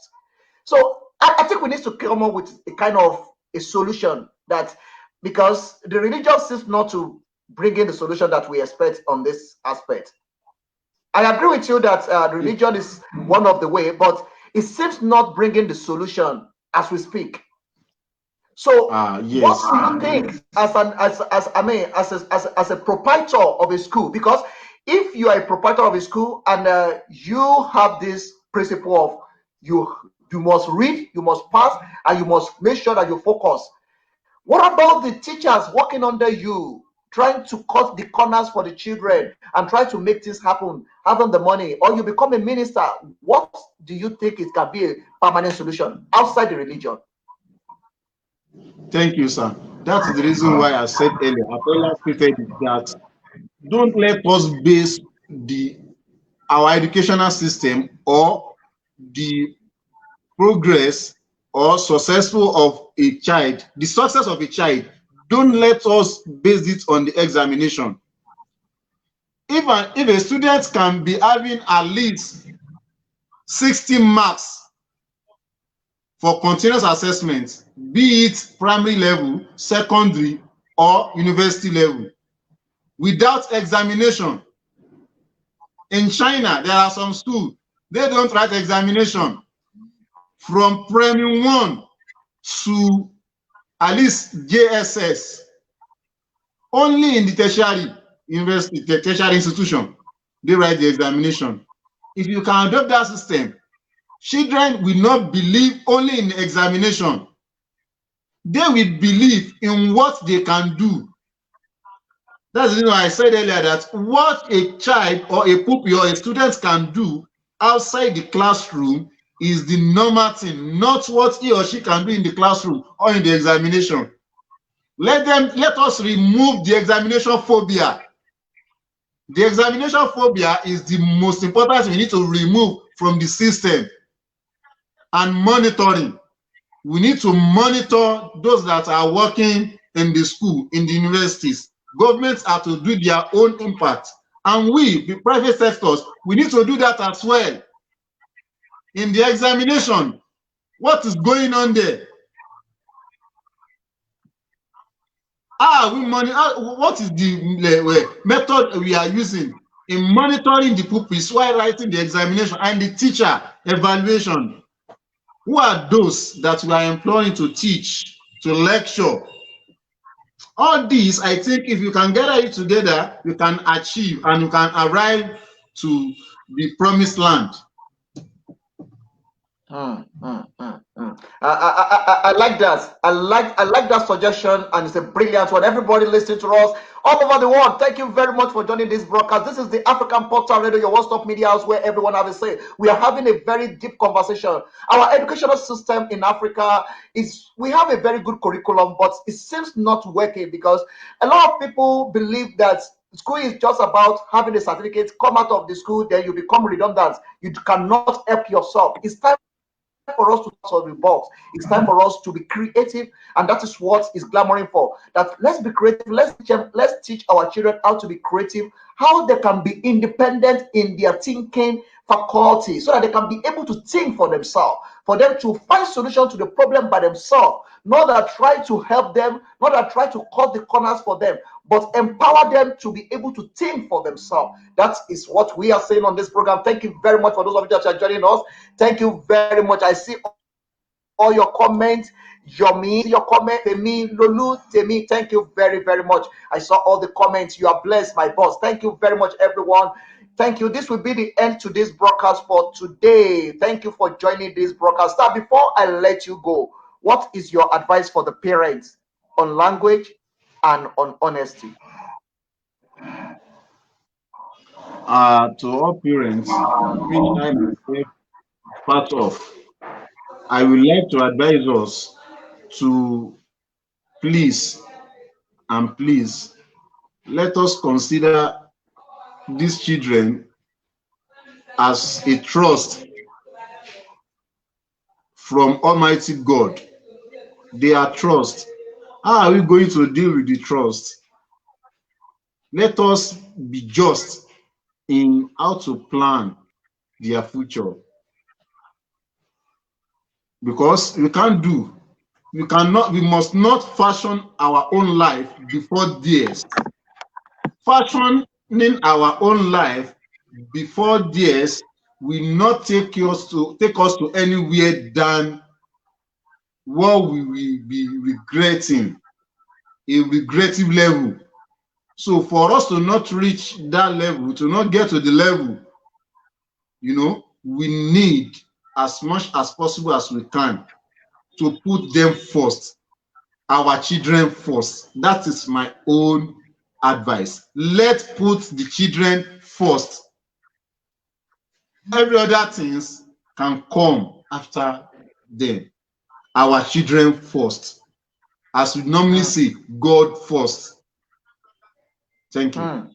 So I think we need to come up with a kind of a solution, that because the religion seems not to bring in the solution that we expect on this aspect. I agree with you that religion is one of the way, but it seems not bringing the solution as we speak. So, yes. What do you think as a proprietor of a school? Because if you are a proprietor of a school and you have this principle of you must read, you must pass, and you must make sure that you focus. What about the teachers working under you, trying to cut the corners for the children and try to make things happen, having the money, or you become a minister? What do you think it can be a permanent solution outside the religion? Thank you, sir. That's the reason why I said earlier, that don't let us base our educational system or the progress or successful of a child, the success of a child, don't let us base it on the examination. Even if a student can be having at least 60 marks for continuous assessment, be it primary level, secondary, or university level, without examination. In China, there are some schools, they don't write examination from primary 1 to at least JSS. Only in the tertiary university, the tertiary institution, they write the examination. If you can adopt that system, children will not believe only in the examination. They will believe in what they can do. That's the reason why I said earlier that what a child or a pupil or a student can do outside the classroom is the normal thing, not what he or she can do in the classroom or in the examination. Let us remove the examination phobia. The examination phobia is the most important thing we need to remove from the system. And monitoring. We need to monitor those that are working in the school, in the universities. Governments are to do their own impact. And we, the private sectors, we need to do that as well. In the examination, what is going on there? What is the method we are using in monitoring the pupils while writing the examination and the teacher evaluation? Who are those that we are employing to teach, to lecture? All these, I think, if you can gather it together, you can achieve and you can arrive to the promised land. I like that. I like that suggestion, and it's a brilliant one. Everybody listening to us all over the world, thank you very much for joining this broadcast. This is the African Portal Radio, your one-stop media house where everyone has a say. We are having a very deep conversation. Our educational system in Africa we have a very good curriculum, but it seems not working because a lot of people believe that school is just about having a certificate, come out of the school, then you become redundant. You cannot help yourself. It's time for us to solve the box. It's time for us to be creative, and that is what is clamoring for. That let's be creative. Let's teach our children how to be creative, how they can be independent in their thinking faculty, so that they can be able to think for themselves, for them to find solution to the problem by themselves, not that try to help them, not that try to cut the corners for them, but empower them to be able to think for themselves. That is what we are saying on this program. Thank you very much for those of you that are joining us. Thank you very much. I see all your comments. Your comment, Temi, Lulu, Temi, thank you very, very much. I saw all the comments. You are blessed, my boss. Thank you very much, everyone. Thank you. This will be the end to this broadcast for today. Thank you for joining this broadcast. Now, before I let you go, what is your advice for the parents on language and on honesty? To all parents, which I myself part of, I would like to advise us to please let us consider these children as a trust from Almighty God. They are trust. How are we going to deal with the trust? Let us be just in how to plan their future. Because we must not fashion our own life before theirs. Fashioning our own life before theirs will not take us to anywhere than what we will be regretting, a regrettive level. So for us to not reach that level, to not get to the level, we need as much as possible as we can to put them first, our children first. That is my own advice. Let's put the children first. Every other things can come after them. Our children first. As we normally say, God first. Thank you.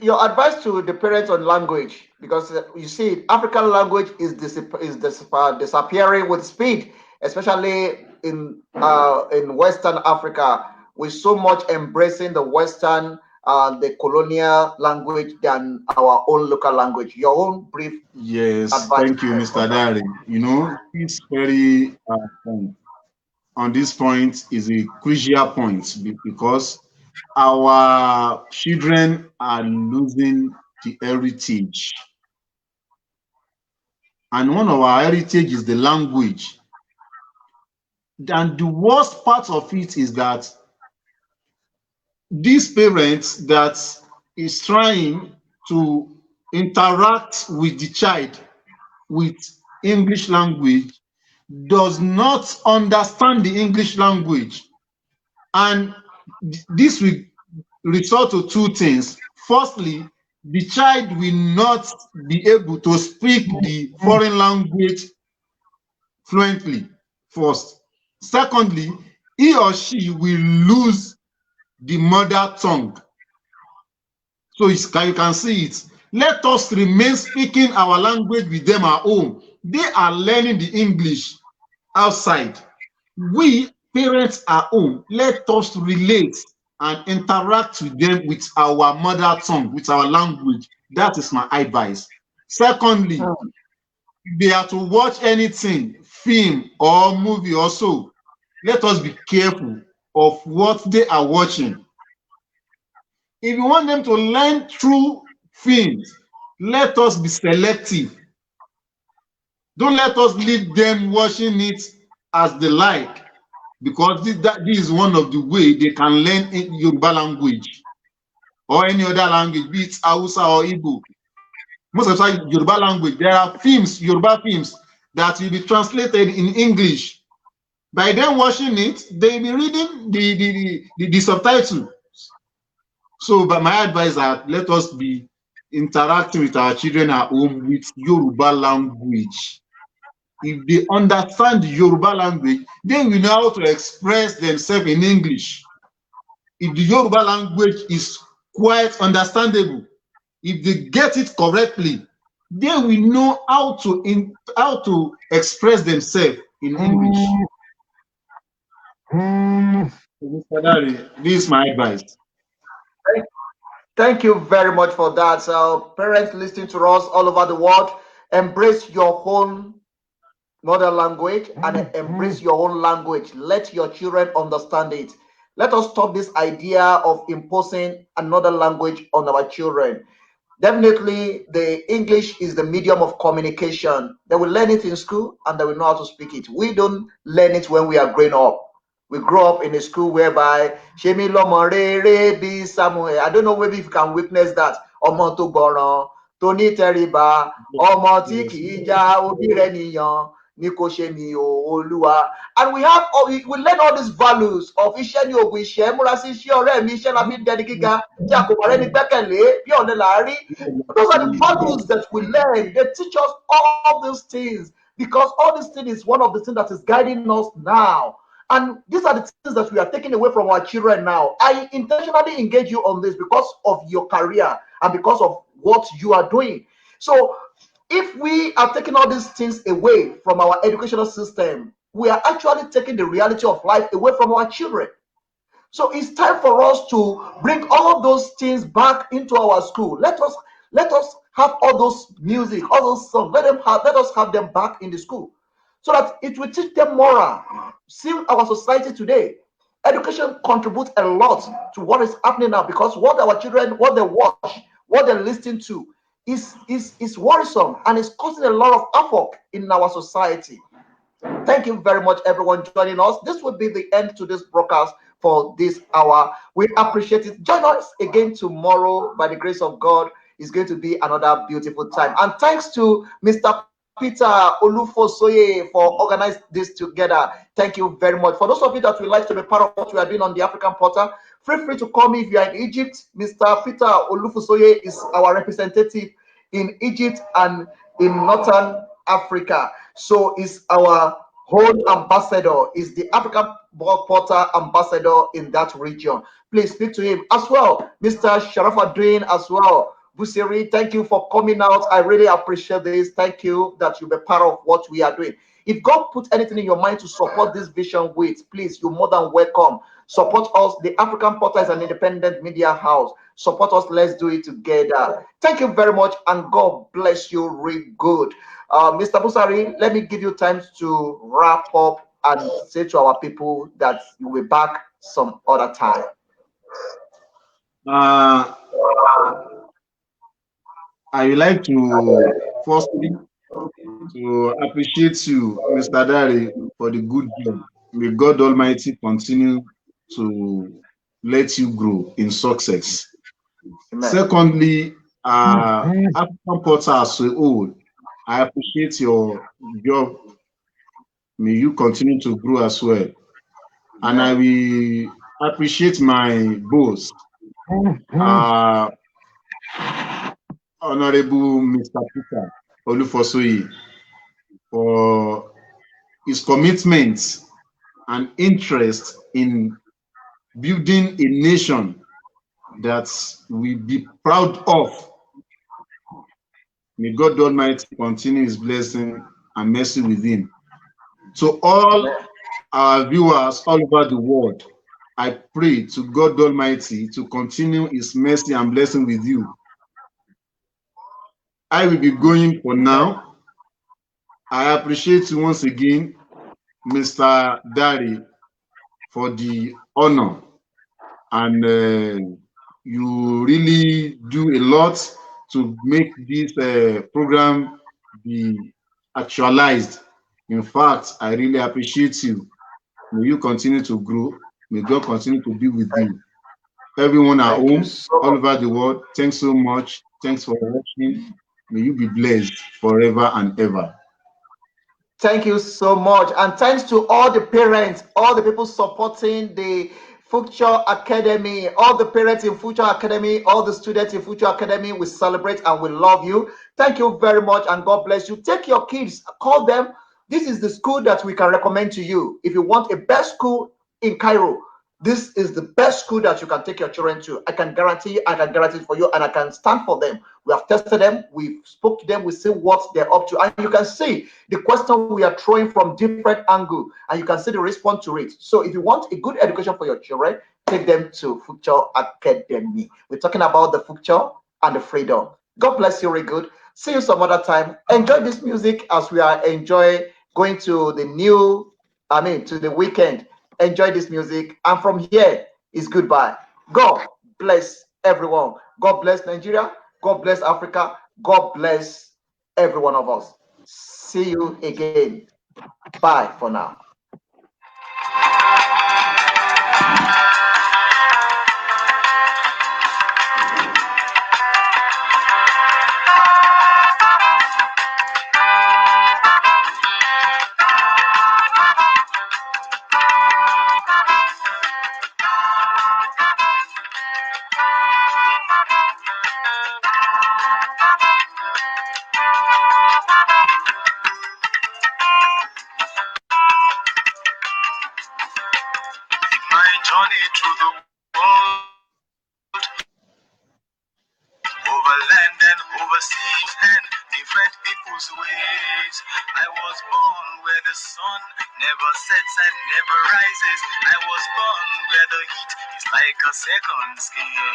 Your advice to the parents on language, because you see, African language is disappearing with speed, especially in Western Africa, with so much embracing the Western, the colonial language than our own local language. Your own brief Yes, advice. thank you, Mr. Dari. It's very on this point is a crucial point because our children are losing the heritage. And one of our heritage is the language. And the worst part of it is that these parents that is trying to interact with the child with English language does not understand the English language. And this will result to two things. Firstly, the child will not be able to speak the foreign language fluently, first. Secondly, he or she will lose the mother tongue. So you can see it. Let us remain speaking our language with them at home. They are learning the English outside. We parents at home, let us relate and interact with them with our mother tongue, with our language. That is my advice. Secondly, if they are to watch anything, film or movie or so, let us be careful of what they are watching. If you want them to learn through films, let us be selective. Don't let us leave them watching it as they like, because this is one of the way they can learn in Yoruba language or any other language, be it Hausa or Igbo. Most of the time, Yoruba language, there are films, Yoruba films, that will be translated in English. By them watching it, they will be reading the subtitles. So, but my advice is that let us be interacting with our children at home with Yoruba language. If they understand the Yoruba language, they will know how to express themselves in English. If the Yoruba language is quite understandable, if they get it correctly, they will know how to express themselves in English. Mr. Dari, this is my advice. Thank you very much for that. So, parents listening to us all over the world, embrace your own mother language and embrace your own language. Let your children understand it. Let us stop this idea of imposing another language on our children. Definitely, the English is the medium of communication. They will learn it in school and they will know how to speak it. We don't learn it when we are growing up. We grow up in a school whereby Shemi Lomo Rere Bi Samuel. I don't know maybe if you can witness that. Ọmọ tó gbọ́ràn, tó ní tẹríba, ọmọ tí kì í já òbí rẹ̀ nìyàn, ní kò ṣe mi ò Olúwa. And we learn all these values of iṣẹ́ ní ògùn iṣẹ́, múra sí iṣẹ́ ọ̀rẹ́ mi, iṣẹ́ la fi ń dẹni gíga, tí a kò mọ̀ rẹ́ni gbẹ́kẹ̀lé, bí ọ̀nà là á rí. Those are the values that we learn. They teach us all these things because all these things is one of the things that is guiding us now. And these are the things that we are taking away from our children now. I intentionally engage you on this because of your career and because of what you are doing. So if we are taking all these things away from our educational system, we are actually taking the reality of life away from our children. So it's time for us to bring all those things back into our school. Let us have all those music, all those songs. Let us have them back in the school, so that it will teach them moral. See our society today. Education contributes a lot to what is happening now because what our children, what they watch, what they listen to, is worrisome and is causing a lot of havoc in our society. Thank you very much, everyone, joining us. This will be the end to this broadcast for this hour. We appreciate it. Join us again tomorrow by the grace of God. It's going to be another beautiful time. And thanks to Mr. Peter Olufosoye for organizing this together. Thank you very much. For those of you that would like to be part of what we are doing on the African Portal, feel free to call me if you are in Egypt. Mr. Peter Olufosoye is our representative in Egypt and in Northern Africa. So is our whole ambassador, is the African Portal ambassador in that region. Please speak to him as well. Mr. Sharafudeen as well. Buseri, thank you for coming out. I really appreciate this. Thank you that you'll be part of what we are doing. If God put anything in your mind to support this vision with, please, you're more than welcome. Support us. The African Portal is an independent media house. Support us. Let's do it together. Thank you very much, and God bless you really good. Mr. Busari, let me give you time to wrap up and say to our people that you will be back some other time. I would like to firstly to appreciate you, Mr. Dari, for the good job. May God Almighty continue to let you grow in success. Amen. Secondly, African Portal as a whole, I appreciate your job. May you continue to grow as well. And I will appreciate my boss, Honorable Mr. Peter Olufosoye, for his commitment and interest in building a nation that we be proud of. May God Almighty continue his blessing and mercy with him. To all our viewers all over the world, I pray to God Almighty to continue his mercy and blessing with you. I will be going for now. I appreciate you once again, Mr. Dari, for the honor. And you really do a lot to make this program be actualized. In fact, I really appreciate you. May you continue to grow. May God continue to be with you. Everyone at home, all over the world, thanks so much. Thanks for watching. May you be blessed forever and ever. Thank you so much. And thanks to all the parents, all the people supporting the Future Academy, all the parents in Future Academy, all the students in Future Academy. We celebrate and we love you. Thank you very much, and God bless you. Take your kids, call them. This is the school that we can recommend to you. If you want a best school in Cairo, This is the best school that you can take your children to. I can guarantee it for you, and I can stand for them. We have tested them, we've spoke to them, we see what they're up to, and you can see the question we are throwing from different angle, and you can see the response to it. So if you want a good education for your children, take them to Future Academy. We're talking about the future and the freedom. God bless you, very good. See you some other time. Enjoy this music as we are enjoying going to to the weekend. Enjoy this music. And from here is goodbye. God bless everyone. God bless Nigeria. God bless Africa. God bless every one of us. See you again. Bye for now. My journey through the world, over land and overseas, and different people's ways. I was born where the sun never sets and never rises. I was born where the heat is like a second skin.